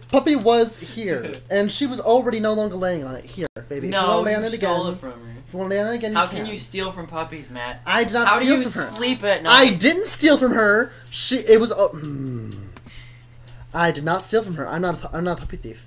Puppy was here, and she was already no longer laying on it. Here, baby. No, you stole it from her. If you want to lay on it again, How can you steal from puppies, Matt? I did not steal from her. How do you sleep at night? I didn't steal from her. It was. I did not steal from her. I'm not a puppy thief.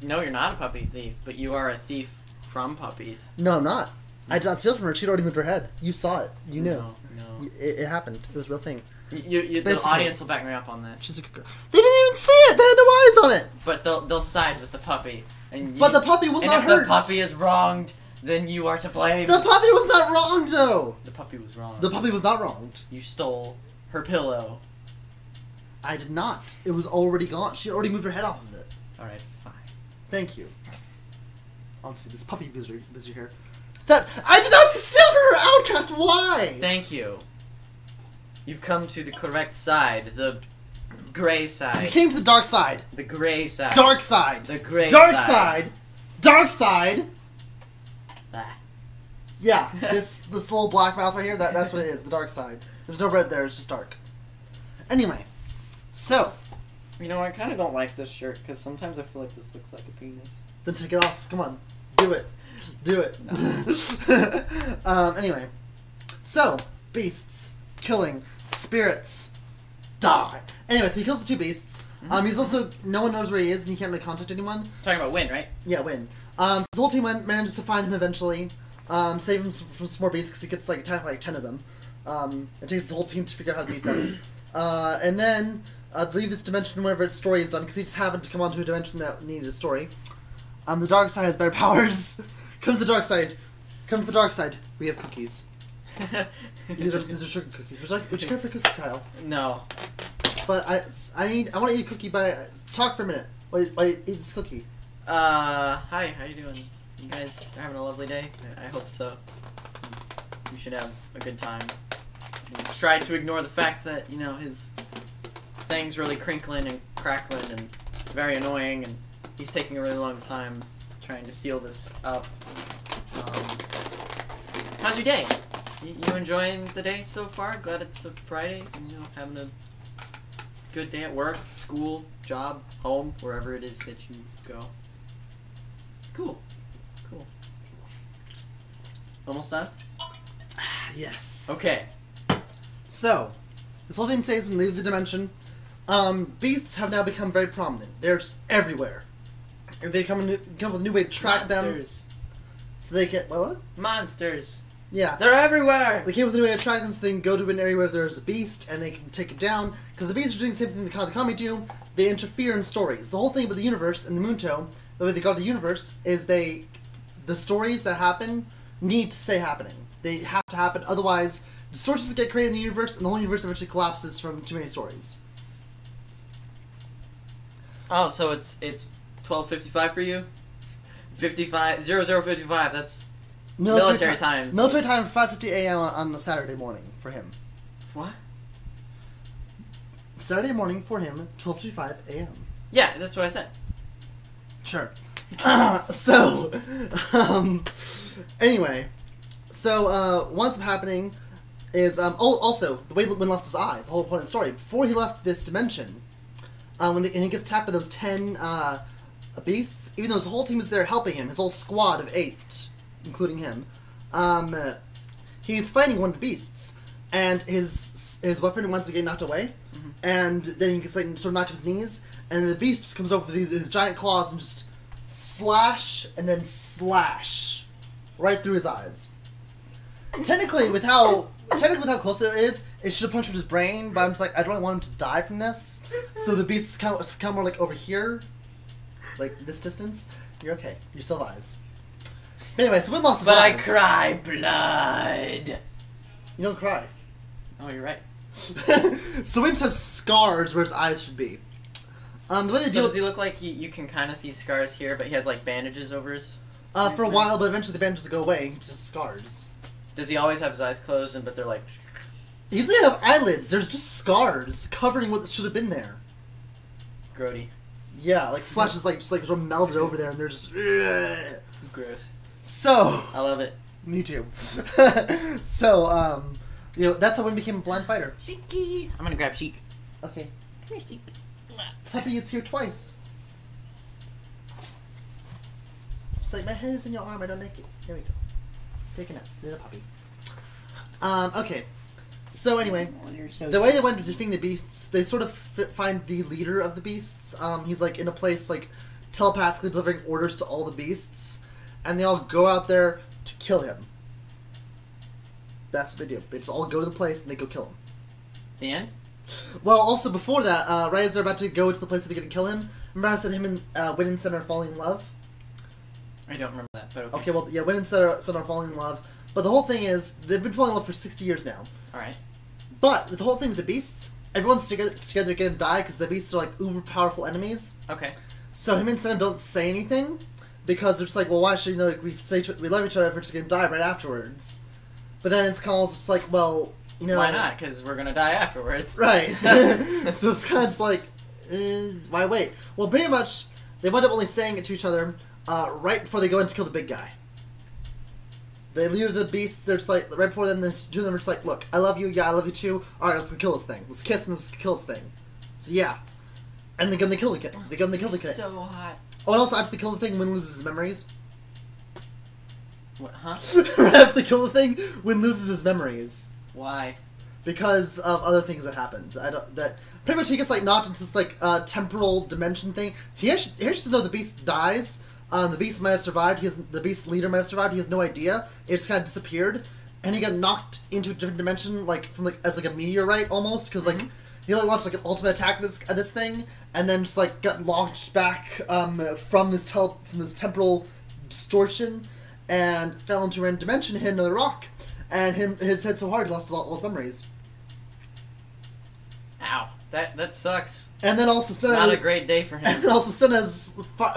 No, you're not a puppy thief, but you are a thief from puppies. No, I'm not. I did not steal from her. She'd already moved her head. You saw it. You knew. No. It happened. It was a real thing. The audience will back me up on this. She's a good girl. They didn't even see it. They had no eyes on it. But they'll side with the puppy. But the puppy was not hurt. If the puppy is wronged, then you are to blame. The puppy was not wronged, though. The puppy was wronged. The puppy was not wronged. You stole her pillow. I did not. It was already gone. She already moved her head off of it. Alright, fine. Thank you. Honestly, this puppy busy here. That I did not steal from her, outcast. Why? Thank you. You've come to the correct side, the gray side. You came to the dark side. The gray side. Dark side. The gray dark side. side. Dark side. Ah. Yeah, this little black mouth right here, that's what it is, the dark side. There's no red there, it's just dark. Anyway, so. You know, I kind of don't like this shirt, because sometimes I feel like this looks like a penis. Then take it off. Come on. Do it. Do it. No. Anyway. So, beasts. Killing. Spirits. Die. Anyway, so he kills the two beasts. He's also, no one knows where he is, and he can't really contact anyone. Talking about Win, right? Yeah, Win. So his whole team manages to find him eventually. Save him from some more beasts, because he gets like attacked by like 10 of them. It takes his whole team to figure out how to beat them. And then leave this dimension whenever its story is done, because he just happened to come onto a dimension that needed a story. The dark side has better powers. Come to the dark side. Come to the dark side. We have cookies. these are sugar cookies. Would you care for a cookie, Kyle? No. But I want to eat a cookie. But talk for a minute. Why eat this cookie? Hi. How you doing? You guys are having a lovely day? I hope so. You should have a good time. Try to ignore the fact that, you know, his thing's really crinkling and crackling and very annoying, and he's taking a really long time trying to seal this up. How's your day? You enjoying the day so far? Glad it's a Friday and, you know, having a good day at work, school, job, home, wherever it is that you go. Cool. Almost done? Yes. Okay. So, this whole team saves him, leave the dimension. Beasts have now become very prominent. They're just everywhere. And they come up with a new way to track Monsters. them. So they get... What? Monsters. Yeah. They're everywhere! They came up with a new way to track them so they can go to an area where there's a beast and they can take it down. Because the beasts are doing the same thing the Kami do. They interfere in stories. The whole thing with the universe and the Munto, the way they guard the universe, is the stories that happen need to stay happening. They have to happen, otherwise distortions get created in the universe and the whole universe eventually collapses from too many stories. Oh, so it's 12:55 for you? 00:55, that's military time. Military time, 5:50 a.m. on a Saturday morning for him. What? Saturday morning for him, 12:55 a.m. Yeah, that's what I said. Sure. Anyway, so what's happening is also the way Win lost his eyes. The whole point of the story before he left this dimension, and he gets tapped by those 10 beasts. Even though his whole team is there helping him, his whole squad of 8, including him, he's fighting one of the beasts, and his weapon winds up getting knocked away, and then he gets like sort of knocked to his knees, and the beast just comes over with his giant claws and just slash and then slash right through his eyes. Technically, with how close it is, it should have punctured his brain. But I'm just like, I don't really want him to die from this. So the beast is kind of more like over here, like this distance. You're okay. You still have eyes. But anyway, so Win lost his eyes. But I cry blood. You don't cry. Oh, you're right. So Win has scars where his eyes should be. The way they So deal does he look like you can kind of see scars here, but he has like bandages over his... for a while, but eventually the bandages go away. He just has scars. Does he always have his eyes closed, but they're like... He doesn't have eyelids. There's just scars covering what should have been there. Grody. Yeah, like flesh is like just like sort of melted over there, and they're just... Gross. So... I love it. Me too. So, you know, that's how Win became a blind fighter. Cheeky. I'm gonna grab Sheik. Okay. Come here, Sheik. Puppy is here twice. Just like, my head is in your arm, I don't like it. There we go. Take a nap. Little puppy. Okay. So anyway, the way they went to defeating the beasts, they sort of find the leader of the beasts. He's like in a place like telepathically delivering orders to all the beasts, and they all go out there to kill him. That's what they do. They just all go to the place and they go kill him. The end? Well, also before that, right as they're about to go to the place where they're going to kill him, remember how I said him and Win and Sen are falling in love? I don't remember that, but okay. Okay, well, yeah, Win and Sen are falling in love. But the whole thing is, they've been falling in love for 60 years now. Alright. But, with the whole thing with the beasts, everyone's scared they're going to die because the beasts are like uber powerful enemies. Okay. So him and Sen don't say anything, because they're just like, well, why should, you know, like, we love each other if we're just going to die right afterwards. But then it's kind of just like, well, you know... Why not? Because we're going to die afterwards. Right. So it's kind of just like, why wait? Well, pretty much, they wind up only saying it to each other right before they go in to kill the big guy. The leader of the beast, they're just like, right before then, the two of them are just like, look, I love you, yeah, I love you too. Alright, let's go kill this thing. Let's kiss and let's kill this thing. So yeah. And they go and they kill the kid. They go and they kill the kid. So hot. Oh, and also after they kill the thing, Win loses his memories. What, huh? Right after they kill the thing, Win loses his memories. Why? Because of other things that happened. That pretty much he gets like knocked into this like temporal dimension thing. He actually doesn't know the beast dies. The beast might have survived. The beast leader might have survived. He has no idea. It just kind of disappeared, and he got knocked into a different dimension, like from like as like a meteorite almost, because like he like launched like an ultimate attack at this thing, and then just like got launched back from this temporal distortion, and fell into a random dimension, hit another rock, and his head so hard he lost all his memories. Ow. That sucks. And then also Senna... Not a great day for him. And then also Senna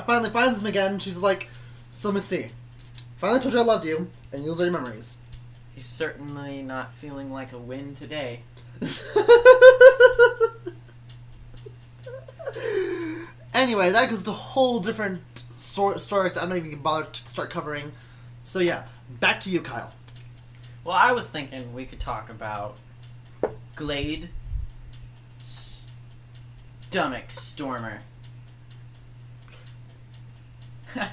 finally finds him again, and she's like, so let me see. Finally told you I loved you, and you lose all your memories. He's certainly not feeling like a win today. Anyway, that goes to a whole different story that I'm not even going to bother to start covering. So yeah, back to you, Kyle. Well, I was thinking we could talk about Glade Stomach Stormer. Hang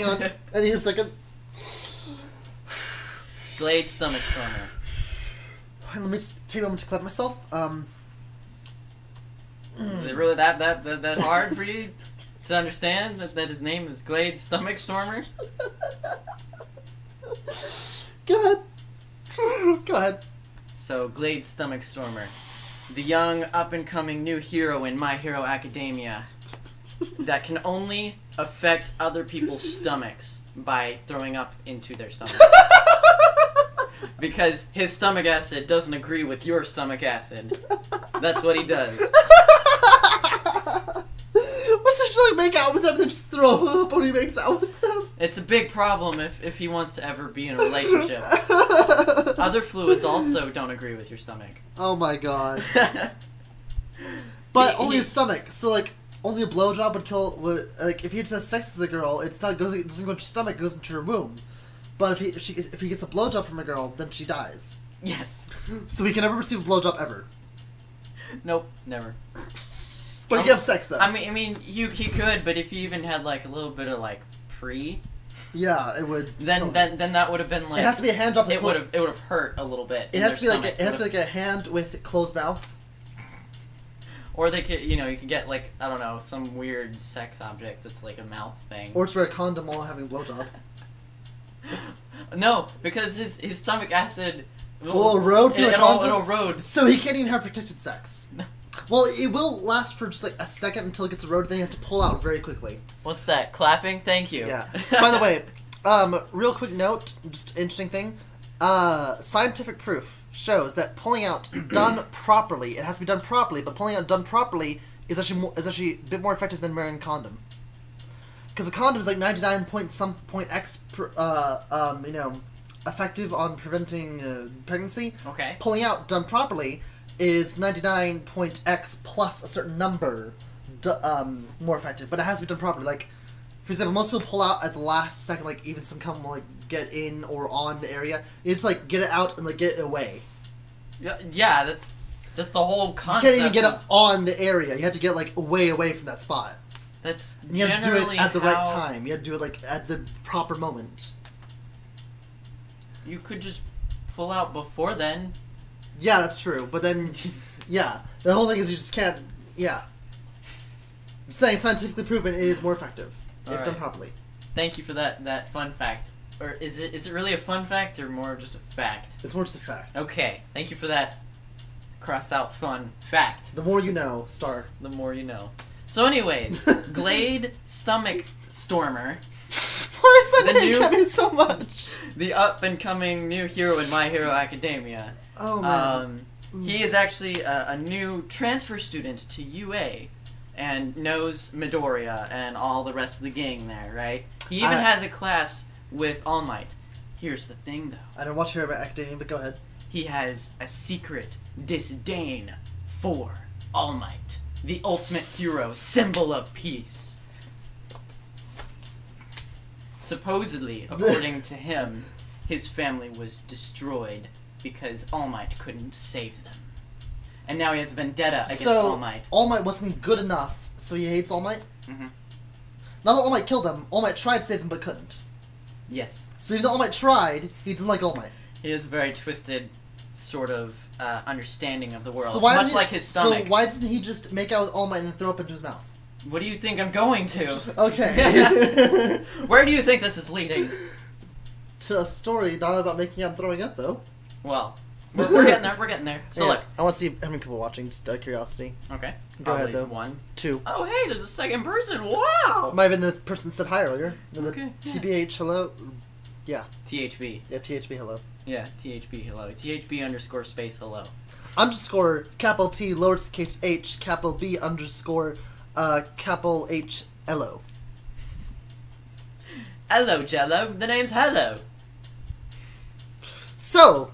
on, I need a second. Glade Stomach Stormer. Let me take a moment to collect myself. Is it really that hard for you to understand that his name is Glade Stomach Stormer? Go ahead. Go ahead. So, Glade Stomach Stormer. The young, up-and-coming new hero in My Hero Academia that can only affect other people's stomachs by throwing up into their stomachs. Because his stomach acid doesn't agree with your stomach acid. That's what he does. What's he like make out with them and then just throw up when he makes out with them? It's a big problem if he wants to ever be in a relationship. Other fluids also don't agree with your stomach. Oh my god. But only his stomach. So like only a blowjob would kill. Like if he just has sex with the girl, it doesn't go into her stomach. It goes into her womb. But if he gets a blowjob from a girl, then she dies. Yes. So he can never receive a blowjob ever. Nope, never. But he can have sex though. I mean, he could, but if he even had like a little bit of like pre. Yeah, it would. Then that would have been like. It has to be a hand job. It would have hurt a little bit. It has to be like a hand with closed mouth. Or they could, you could get like I don't know, some weird sex object that's like a mouth thing. Or just wear a condom while having a blowjob. No, because his stomach acid will erode through a condom. It'll erode. So he can't even have protected sex. Well, it will last for just like a second until it gets eroded, then he has to pull out very quickly. What's that? Clapping? Thank you. Yeah. By the way, real quick note, just interesting thing. Scientific proof shows that pulling out done properly, it has to be done properly, but pulling out done properly is actually a bit more effective than wearing a condom. Because a condom is like 99 point X effective on preventing pregnancy. Okay. Pulling out done properly is 99 point X plus a certain number more effective, but it has to be done properly. Like, for example, most people pull out at the last second, like even some cum will like get in or on the area. You just like get it out and like get it away. Yeah, that's the whole concept. You can't even get it on the area. You have to get like way away from that spot. That's you have to do it at the right time. You have to do it like at the proper moment. You could just pull out before then. Yeah, that's true. But then, yeah, the whole thing is you just can't. Yeah, I'm saying scientifically proven it is more effective if done properly. Thank you for that fun fact. Or is it really a fun fact or more just a fact? It's more just a fact. Okay, thank you for that. Cross out fun fact. The more you know, star. The more you know. So, anyways, Glade Stomach Stormer. Why is that name coming so much? The up-and-coming new hero in My Hero Academia. Oh, man. He is actually a new transfer student to UA and knows Midoriya and all the rest of the gang there, right? He even has a class with All Might. Here's the thing, though. I don't watch Hero Academia, but go ahead. He has a secret disdain for All Might, the ultimate hero, symbol of peace. supposedly, according to him, his family was destroyed because All Might couldn't save them. And now he has a vendetta against All Might. All Might wasn't good enough, so he hates All Might? Mm-hmm. Not that All Might killed them, All Might tried to save them but couldn't. Yes. So even though All Might tried, he doesn't like All Might. He has a very twisted sort of understanding of the world, So much like his stomach. So why doesn't he just make out with All Might and then throw up into his mouth? What do you think I'm going to? Okay. Where do you think this is leading? To a story not about making out and throwing up, though. Well, we're getting there. We're getting there. So yeah, look. I want to see how many people are watching, just out of curiosity. Okay. Go ahead, though. 1. 2. Oh, hey, there's a second person. Wow. Might have been the person that said hi earlier. Okay, yeah. TBH, hello? Yeah. THB. Yeah, THB, hello. Yeah, THB, hello. THB underscore space hello. Underscore capital T lowercase h capital B underscore capital H LO. Hello, Jello. The name's Hello. So,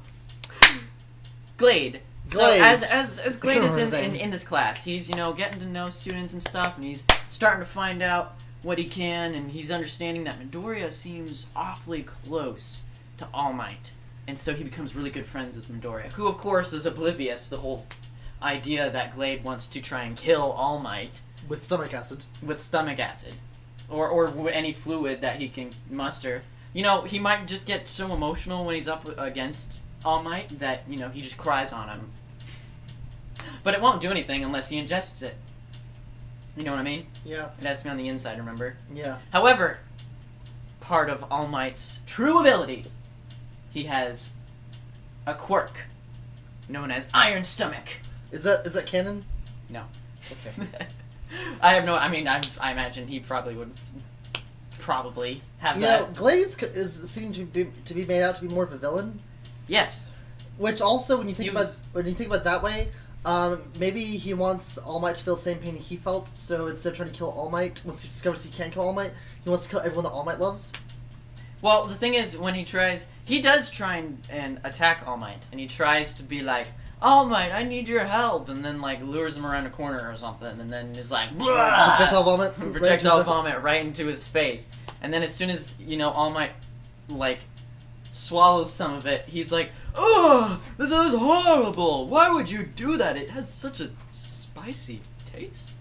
Glade. So Glade. as Glade It's is interesting. in this class, he's getting to know students and stuff, and he's starting to find out what he can, and he's understanding that Midoriya seems awfully close to All Might, and so he becomes really good friends with Midoriya, who of course is oblivious to the whole idea that Glade wants to try and kill All Might with stomach acid. with stomach acid, or any fluid that he can muster. He might just get so emotional when he's up against All Might that, he just cries on him. But it won't do anything unless he ingests it. You know what I mean? Yeah. It has to be on the inside, remember? Yeah. However, part of All Might's true ability, he has a quirk known as Iron Stomach. Is that canon? No. Okay. I imagine he probably would have that. Glades is seemed to be made out to be more of a villain. Yes. Which also, when you think He was- about it that way, maybe he wants All Might to feel the same pain he felt. So instead of trying to kill All Might, once he discovers he can't kill All Might, he wants to kill everyone that All Might loves. Well, the thing is, when he does try and attack All Might, and he tries to be like, All Might, I need your help, and then lures him around a corner or something, and then is like, Projectile vomit. projectile vomit right into his face, and then as soon as All Might swallows some of it, he's like, "Ugh, this is horrible! Why would you do that? It has such a spicy taste."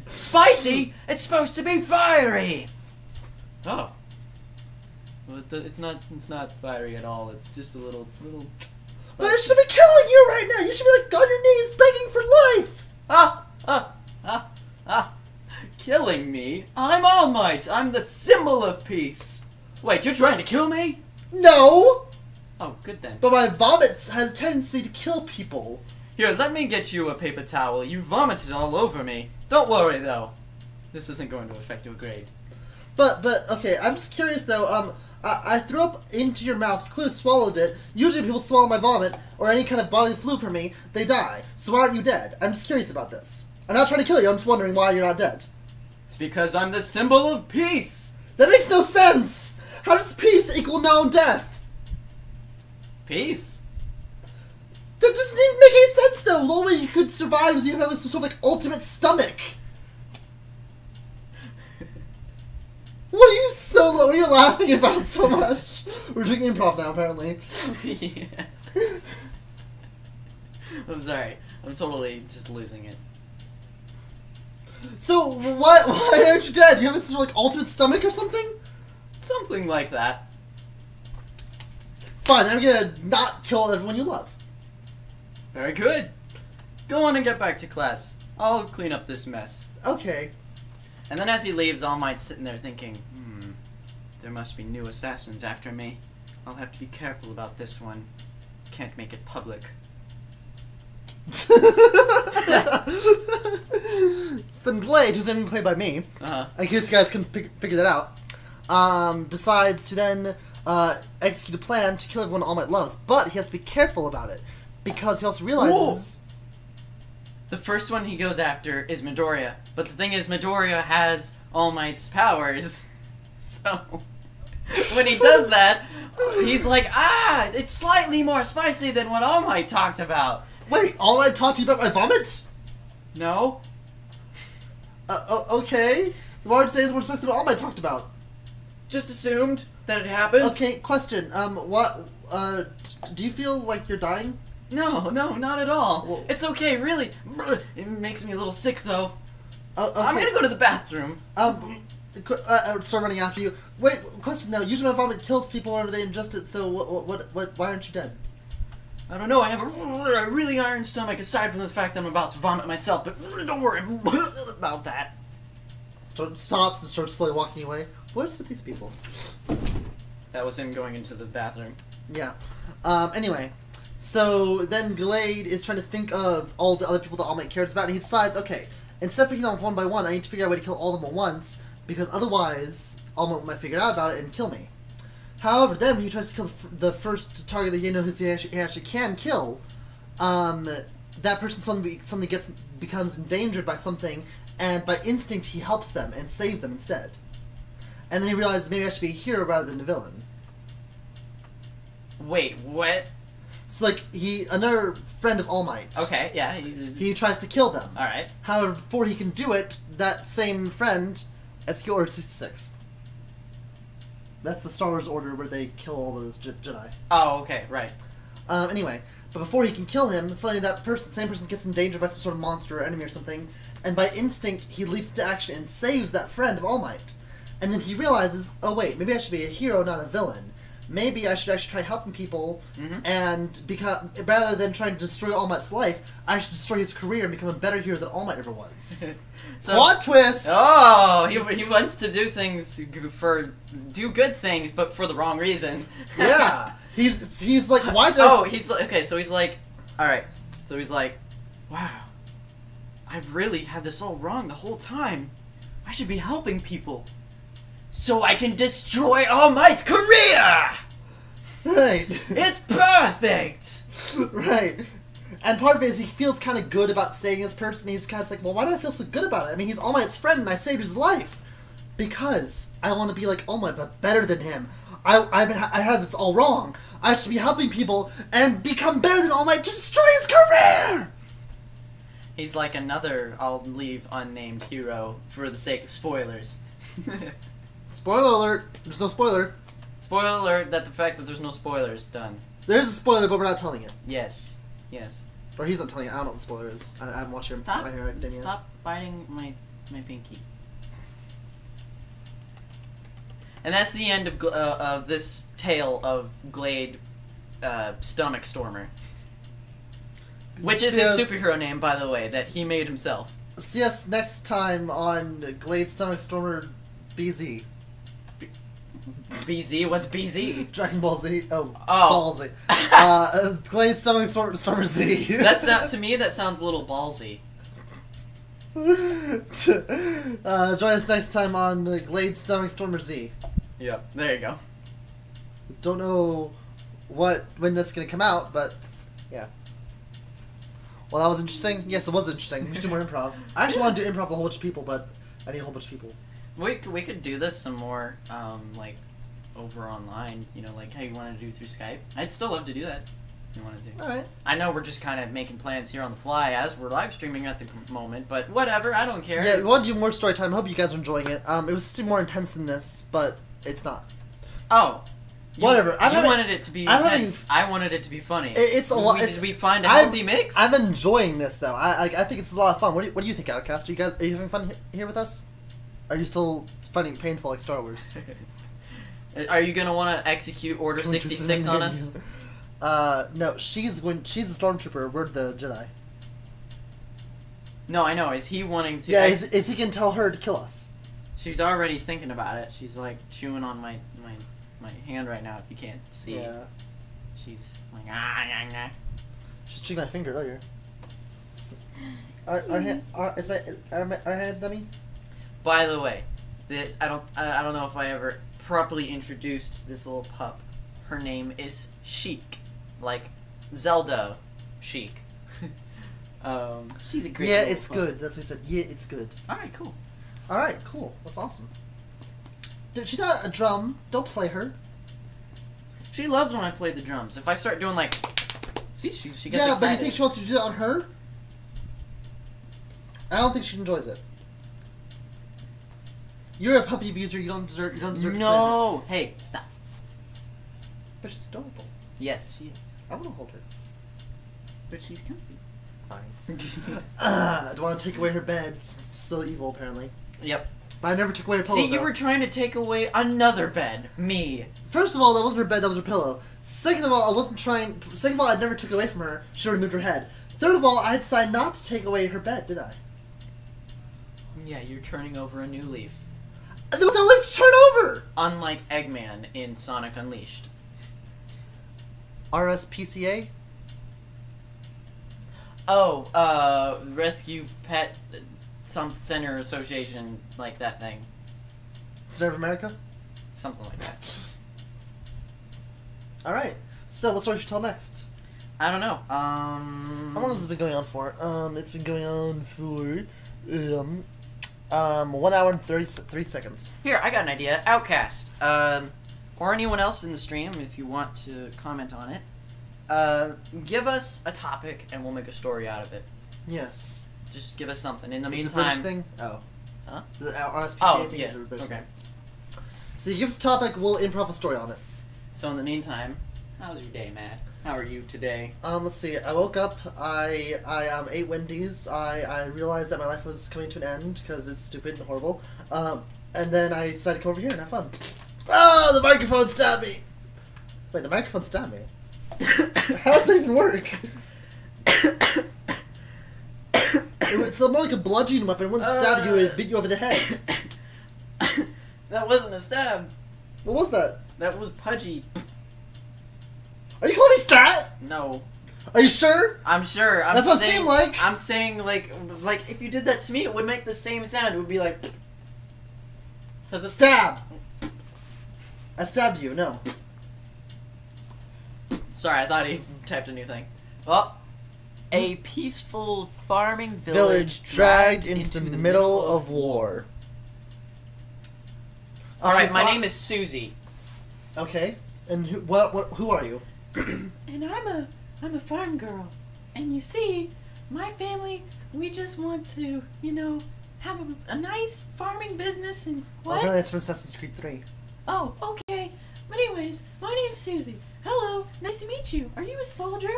Spicy? It's supposed to be fiery. Oh. Well, it's not fiery at all. It's just a little. Spicy. But it should be killing you right now. You should be on your knees begging for life. Killing me? I'm All Might. I'm the symbol of peace. Wait, you're trying to kill me? No. Oh, good then. But my vomits has tendency to kill people. Here, let me get you a paper towel. You vomited all over me. Don't worry, though. This isn't going to affect your grade. But okay, I'm just curious though. I threw up into your mouth, clearly swallowed it. Usually, people swallow my vomit or any kind of bodily fluid from me, they die. So why aren't you dead? I'm just curious about this. I'm not trying to kill you. I'm just wondering why you're not dead. It's because I'm the symbol of peace. That makes no sense. How does peace equal no death? Peace? That doesn't even make any sense though. The only way you could survive is you have some sort of ultimate stomach. What are you laughing about so much? We're doing improv now, apparently. Yeah. I'm sorry. I'm totally just losing it. So, why aren't you dead? Do you have this sort of, ultimate stomach or something? Something like that. Fine, then I'm gonna not kill everyone you love. Very good. Go on and get back to class. I'll clean up this mess. Okay. And then as he leaves, All Might's sitting there thinking, there must be new assassins after me. I'll have to be careful about this one. Can't make it public. So then Glade, who's even played by me, I guess you guys can figure that out, decides to then execute a plan to kill everyone All Might loves, but he has to be careful about it, because he also realizes... The first one he goes after is Midoriya, but the thing is Midoriya has All Might's powers, so when he does that, he's like, it's slightly more spicy than what All Might talked about. Wait, All Might talked to you about my vomit? No? Okay. Why would you say it's more spicy than what All Might talked about? just assumed that it happened. Okay, question. Do you feel like you're dying? No, not at all. Well, it's okay, really. It makes me a little sick, though. Okay. I'm gonna go to the bathroom. Start running after you. Wait, question now. Usually vomit kills people whenever they ingest it, so why aren't you dead? I don't know, I have a really iron stomach, aside from the fact that I'm about to vomit myself, but don't worry about that. Stops and starts slowly walking away. What is with these people? That was him going into the bathroom. Yeah. Anyway, so then Glade is trying to think of all the other people that All Might cares about, and he decides, okay, instead of picking them one by one, I need to figure out a way to kill all of them at once, because otherwise All Might might figure out about it and kill me. However, then when he tries to kill the first target that he knows he actually can kill, that person suddenly becomes endangered by something, and by instinct he helps them and saves them instead. And then he realizes maybe I should be a hero rather than a villain. Wait, what? So like another friend of All Might. Okay, yeah. He tries to kill them. All right. However, before he can do it, that same friend executes Order 66. That's the Star Wars order where they kill all those Jedi. Oh, okay, right. Anyway, but before he can kill him, suddenly that same person gets endangered by some sort of monster or enemy or something, and by instinct he leaps to action and saves that friend of All Might. And then he realizes, oh wait, maybe I should be a hero, not a villain. Maybe I should actually try helping people, and rather than trying to destroy All Might's life, I should destroy his career and become a better hero than All Might ever was. So, plot twist! Oh, he wants to do good things, but for the wrong reason. Yeah, he's like, why does? He's like, okay, so he's like, all right, so he's like, wow, I've really had this all wrong the whole time. I should be helping people, so I can destroy All Might's career. Right. It's perfect. Right. And part of it is he feels kind of good about saving this person. He's kind of like, well, why do I feel so good about it? I mean, he's All Might's friend, and I saved his life. Because I want to be like All Might, but better than him. I had this all wrong. I should be helping people and become better than All Might to destroy his career! He's like another I'll leave unnamed hero for the sake of spoilers. Spoiler alert. There's no spoiler. Spoiler alert that the fact that there's no spoilers, done. There's a spoiler, but we're not telling it. Yes. Yes. Or he's not telling it. I don't know what the spoiler is. I haven't watched My Hero Academia. Stop biting my pinky. And that's the end of this tale of Glade Stomach Stormer. Which is his superhero name, by the way, that he made himself. See us next time on Glade Stomach Stormer BZ. BZ? What's BZ? Dragon Ball Z. Oh. Ballsy. Glade Stomach Stormer Z. That's not, to me, that sounds a little ballsy. Join us next time on Glade Stomach Stormer Z. Yep, there you go. Don't know when this is going to come out, but yeah. Well, that was interesting. Yes, it was interesting. We should do more improv. I actually want to do improv with a whole bunch of people, but I need a whole bunch of people. We could do this some more, like, over online, you know, like how you want to do through Skype. I'd still love to do that if you wanted to. Alright. I know we're just kind of making plans here on the fly as we're live streaming at the moment, but whatever, I don't care. Yeah, we want to do more story time. I hope you guys are enjoying it. It was still more intense than this, but it's not. Oh. Whatever. You wanted it to be intense. I wanted it to be funny. It's a lot. Did we find a healthy mix? I'm enjoying this, though. I think it's a lot of fun. What do you think, Outcast? Are you having fun here with us? Are you still finding it painful like Star Wars? Are you gonna want to execute Order 66 on us? No. She's the stormtrooper. We're the Jedi. No, I know. Is he wanting to? Yeah, is he can tell her to kill us? She's already thinking about it. She's like chewing on my hand right now. If you can't see. Yeah. She's like ah. She's chewing my finger earlier. Our hands dummy? By the way, I don't know if I ever properly introduced this little pup. Her name is Sheik, like Zelda Sheik. She's a great. Yeah, it's pup. good. That's what he said. Yeah, it's good. All right, cool. All right, cool. That's awesome. She's not a drum. Don't play her. She loves when I play the drums. If I start doing like, see, she gets excited. But you think she wants to do that on her? I don't think she enjoys it. You're a puppy abuser. You don't deserve. You don't deserve. No. Hey, stop. But she's adorable. Yes, she is. I want to hold her. But she's comfy. Fine. I don't want to take away her bed. It's so evil, apparently. Yep. But I never took away her pillow. See, you though. were trying to take away another bed. Me. First of all, that wasn't her bed. That was her pillow. Second of all, I wasn't trying. Second of all, I never took it away from her. She already moved her head. Third of all, I decided not to take away her bed, did I? Yeah, you're turning over a new leaf. There was no leaf to turn over. Unlike Eggman in Sonic Unleashed. RSPCA. Oh, Rescue Pet some Center Association, like that thing. Center of America? Something like that. Alright. So, what story should we tell next? I don't know. How long has this been going on for? It's been going on for, 1 hour and 33 seconds. Here, I got an idea. Outcast. Or anyone else in the stream, if you want to comment on it. Give us a topic and we'll make a story out of it. Yes. Just give us something. In the It's meantime... a British thing? Oh. Huh? The RSPCA thing yeah. is a British Okay. thing. So you give us a topic, we'll improv a story on it. So in the meantime, how's your day, Matt? How are you today? Let's see. I woke up. I ate Wendy's. I realized that my life was coming to an end because it's stupid and horrible. And then I decided to come over here and have fun. Oh, the microphone stabbed me. Wait, the microphone stabbed me. How does that even work? It's more like a bludgeoning weapon. It wouldn't stab you. It would beat you over the head. That wasn't a stab. What was that? That was pudgy. Are you calling me fat? No. Are you sure? I'm sure. That's what it seemed like. I'm saying, like if you did that to me, it would make the same sound. It would be like... Stab! I stabbed you, no. Sorry, I thought he typed a new thing. Well, a peaceful farming village dragged into the middle of war. Alright, my name is Susie. Okay. And who are you? And I'm a farm girl. And you see, my family, we just want to, have a nice farming business and what? Apparently that's from Assassin's Creed 3. Oh, okay. But anyways, my name's Susie. Hello, nice to meet you. Are you a soldier?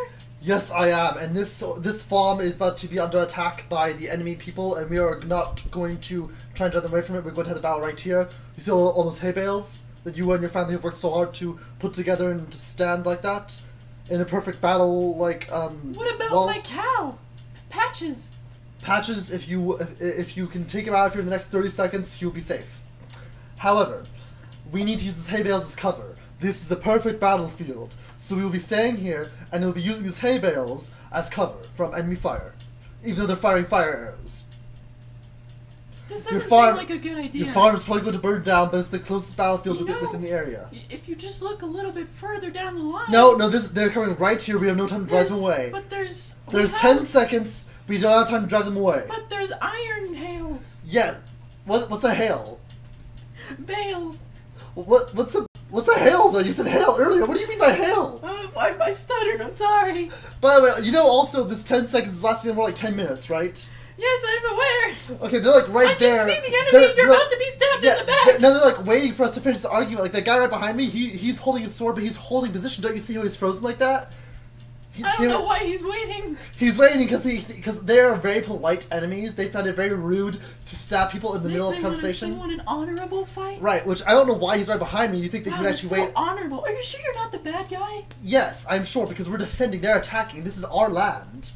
Yes, I am. And this farm is about to be under attack by the enemy people, and we are not going to try and drive them away from it. We're going to have the battle right here. You see all those hay bales that you and your family have worked so hard to put together and to stand like that? In a perfect battle, like, What about my cow? Patches. Patches, if you can take him out of here in the next 30 seconds, he'll be safe. However, we need to use this hay bales as cover. This is the perfect battlefield, so we will be staying here, and we'll be using these hay bales as cover from enemy fire, even though they're firing fire arrows. This doesn't seem like a good idea. Your farm is probably going to burn down, but it's the closest battlefield You know, within the area. If you just look a little bit further down the line... No, they're coming right here. We have no time to drive them away. But there's 10 seconds. We don't have time to drive them away. But there's iron hails. Yeah. What's a hail? Bales. What's a hail though? You said hail earlier. What do you mean by hail? I stuttered. I'm sorry. By the way, also this 10 seconds is lasting more like 10 minutes, right? Yes, I'm aware. Okay, they're like right there. I can see the enemy. You're about to be stabbed in the back. No, they're like waiting for us to finish the argument. Like the guy right behind me, he's holding his sword, but he's holding position. Don't you see how he's frozen like that? I don't know why he's waiting. He's waiting because they are very polite enemies. They found it very rude to stab people in the middle of a conversation. They want an honorable fight. Right, which I don't know why he's right behind me. You think that he would actually wait? So honorable. Are you sure you're not the bad guy? Yes, I'm sure because we're defending. They're attacking. This is our land.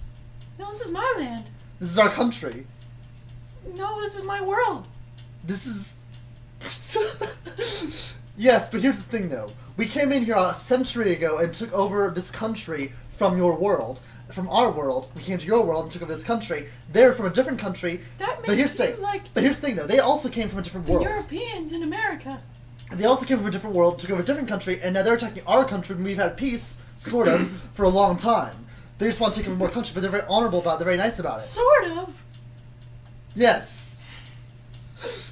No, this is my land. This is our country. No, this is my world. This is. Yes, but here's the thing, though. We came in here a century ago and took over this country from your world. From our world, we came to your world and took over this country. They're from a different country. That makes but here's the you thing. like But here's the thing, though. They also came from a different world. Europeans in America. They also came from a different world, took over a different country, and now they're attacking our country when we've had peace, sort of, for a long time. They just want to take over more country, but they're very honorable about it. They're very nice about it. Sort of. Yes.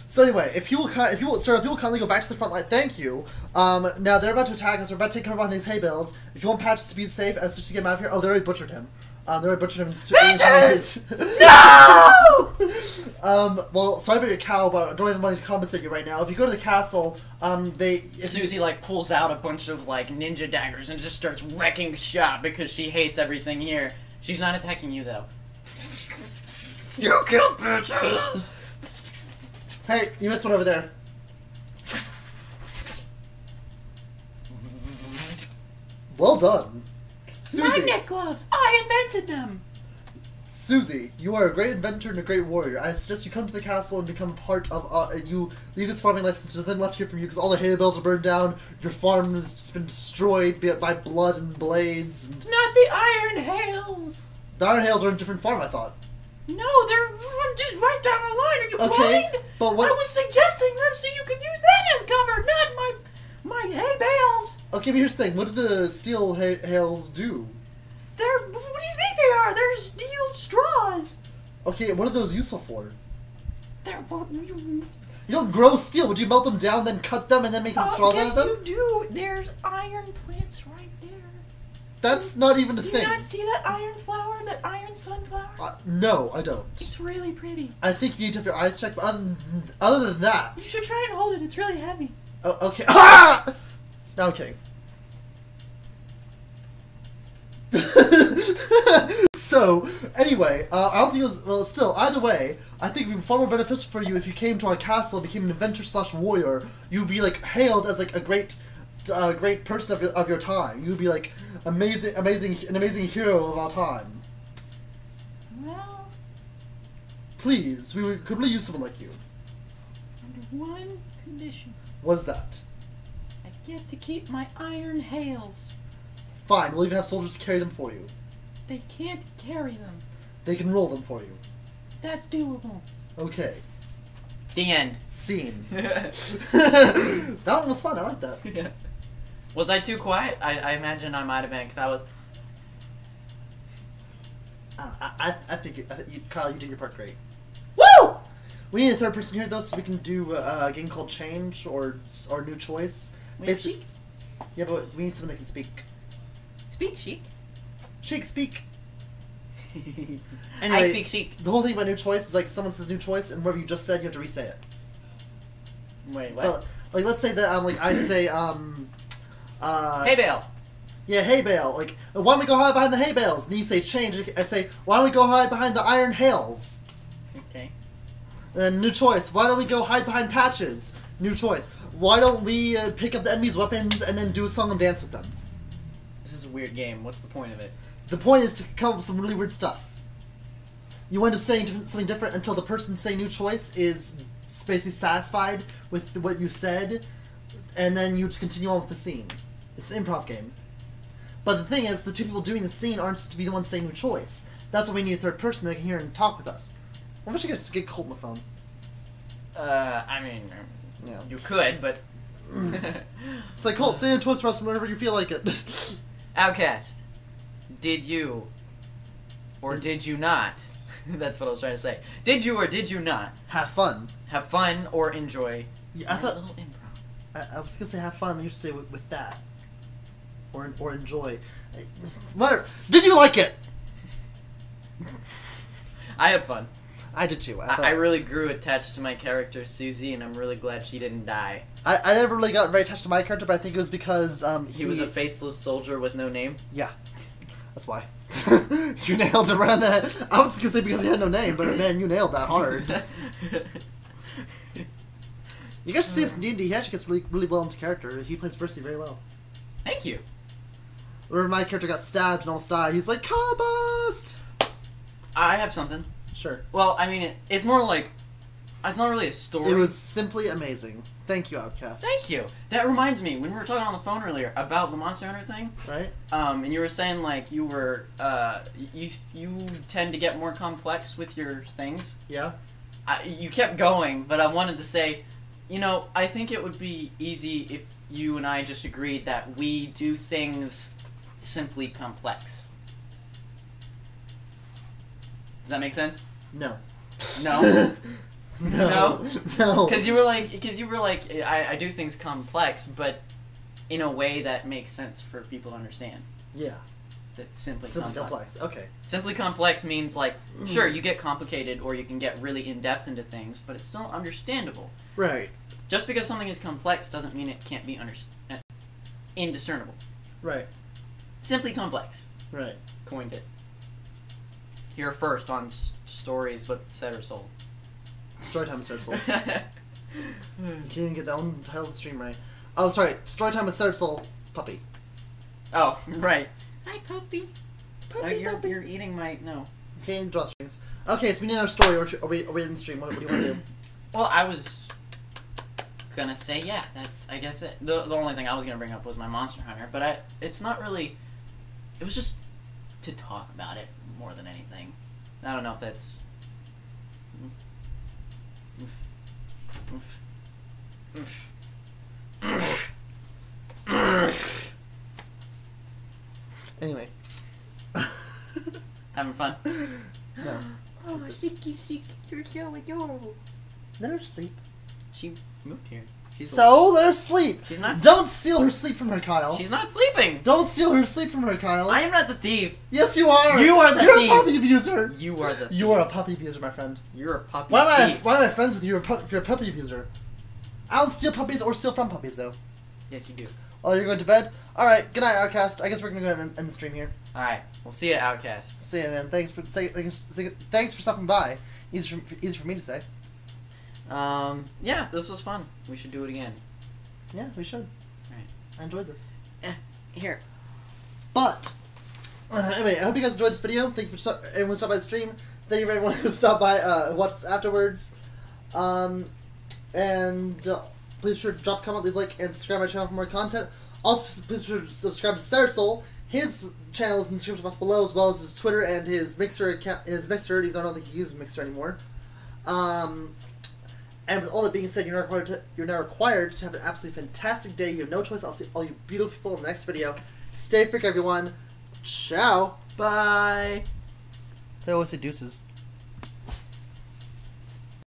So anyway, if you will kindly go back to the front line, thank you. Now they're about to attack us. We're about to take cover behind these hay bales. If you want Patches to be safe, as just to get him out of here. Oh, they already butchered him. They already butchered him. Patches! No! Well, sorry about your cow, but I don't have the money to compensate you right now. If you go to the castle, Susie like pulls out a bunch of like ninja daggers and just starts wrecking shop because she hates everything here. She's not attacking you though. You killed bitches! Hey, you missed one over there. Well done. Susie. Magnet gloves! I invented them! Susie, you are a great inventor and a great warrior. I suggest you come to the castle and become part of, you leave this farming life since there's nothing left here from you because all the hay bales are burned down, your farm has just been destroyed by blood and blades. And Not the Iron Hails! the Iron Hails are in a different farm, I thought. No, they're just right down the line. Are you Okay, blind? but what... I was suggesting them so you could use them as cover, not my hay bales. Okay, but here's the thing. What did the steel hails do? They're, what do you think they are? They're steel straws. Okay, what are those useful for? They're, You don't grow steel. Would you melt them down, then cut them, and then make them straws out of yes them? you do. There's iron plants right there. That's not even a Do thing. you not see that iron flower, that iron sunflower? No, I don't. It's really pretty. I think you need to have your eyes checked, but other than You that... should try and hold it. It's really heavy. Oh, okay. Ah! No, I'm kidding. So, anyway, I don't think it was... Well, still, either way, I think it would be far more beneficial for you if you came to our castle and became an inventor/warrior. You'd be, like, hailed as, like, a great person of your time. You'd be, like, an amazing hero of our time. Well, Please, could really use someone like you. under one condition. What is that? I get to keep my iron hails. Fine, we'll even have soldiers carry them for you. They can't carry them. They can roll them for you. That's doable. Okay. The end. Scene. That one was fun, I like that. Yeah. Was I too quiet? I imagine I might have been because I was. I think you, Kyle, you did your part great. Woo! We need a third person here, though, so we can do a game called Change or New Choice. Sheik? Yeah, but we need someone that can speak. Speak, Sheik. Sheik, speak! I Anyway, speak chic. the whole thing about New Choice is like someone says New Choice, and whatever you just said, you have to re-say it. Wait, what? But, like, let's say that, like, I say, Hey, Bale. Yeah, hay bale. Like, why don't we go hide behind the hay bales? And then you say change. I say, why don't we go hide behind the iron hails? Okay. And then new choice. Why don't we go hide behind patches? New choice. Why don't we pick up the enemy's weapons and then do a song and dance with them? This is a weird game. What's the point of it? The point is to come up with some really weird stuff. You end up saying something different until the person saying new choice is basically satisfied with what you said, and then you just continue on with the scene. It's an improv game. But the thing is, the two people doing the scene aren't supposed to be the ones saying new choice. That's why we need a third person that can hear and talk with us. Why don't you just get Colt on the phone? I mean, Yeah. you could, but. It's like, Colt, say new choice for us whenever you feel like it. Outcast, did you or did you not? That's what I was trying to say. Did you or did you not Have fun. have fun or enjoy Yeah, I a thought... little improv? I was gonna say have fun, and you say with that. Or enjoy. Whatever. Did you like it? I had fun. I did too. I really grew attached to my character Susie, and I'm really glad she didn't die. I never really got very attached to my character, but I think it was because He was a faceless soldier with no name. Yeah, that's why. You nailed it right on the head. I was gonna say because he had no name, but man, you nailed that hard. You guys should see this in D&D. He actually gets really well into character. He plays Versity very well. Thank you. Whenever my character got stabbed and almost died, he's like, Cowbust! I have something. Sure. Well, I mean, it's more like it's not really a story. It was simply amazing. Thank you, Outcast. Thank you. That reminds me, when we were talking on the phone earlier about the Monster Hunter thing, Right? and you were saying like you were you tend to get more complex with your things. Yeah? You kept going, but I wanted to say, you know, I think it would be easy if you and I just agreed that we do things simply complex. Does that make sense? No. No. No. No. Because you were like, I do things complex, but in a way that makes sense for people to understand. Yeah. that's simply Simply complex. complex. Okay. Simply complex means, like, sure, you get complicated or you can get really in-depth into things, but it's still understandable. Right. Just because something is complex doesn't mean it can't be indiscernible. Right. Simply complex. Right. Coined it. Here first on Stories with Setter Soul. Storytime with Third Soul. You can't even get the own title of the stream right. Oh, sorry. Storytime with Third Soul Puppy. Oh, right. Hi, puppy. Puppy, puppy. You're eating my... No. Okay, drawstrings. Okay, so we need our story. Are we in the stream? What do you want to do? Well, I was gonna say, yeah, that's, I guess, it. The only thing I was gonna bring up was my Monster Hunter, but it's not really... It was just to talk about it more than anything. I don't know if that's... Anyway. Having fun? No. Oh, sticky, you're so adorable. Let her sleep. She moved here. So, let her sleep! She's not... Don't steal her sleep from her, Kyle. She's not sleeping! Don't steal her sleep from her, Kyle. I am not the thief! Yes, you are! You are the You're thief! a puppy abuser! You are the thief. You are a puppy abuser, my friend. You're a puppy thief. Why am I friends with you if you're a puppy abuser? I don't steal puppies or steal from puppies, though. Yes, you do. Oh, you're going to bed? Alright, good night, Outcast. I guess we're gonna go ahead and end the stream here. Alright, we'll see you, Outcast. See ya, man. Thanks for stopping by. Easy for me to say. Yeah, this was fun. We should do it again. Yeah, we should. Right. I enjoyed this. Here. But, anyway, I hope you guys enjoyed this video. Thank you for everyone stopped by the stream. Thank you for everyone who stopped by watch this afterwards. And please be sure to drop a comment, leave a like, and subscribe to my channel for more content. Also, please be sure to subscribe to Setter Soul. His channel is in the description box below, as well as his Twitter and his Mixer account. His Mixer, even though I don't think he uses Mixer anymore. And with all that being said, you're now required to have an absolutely fantastic day. You have no choice. I'll see all you beautiful people in the next video. Stay freak, everyone. Ciao. Bye. They always say deuces.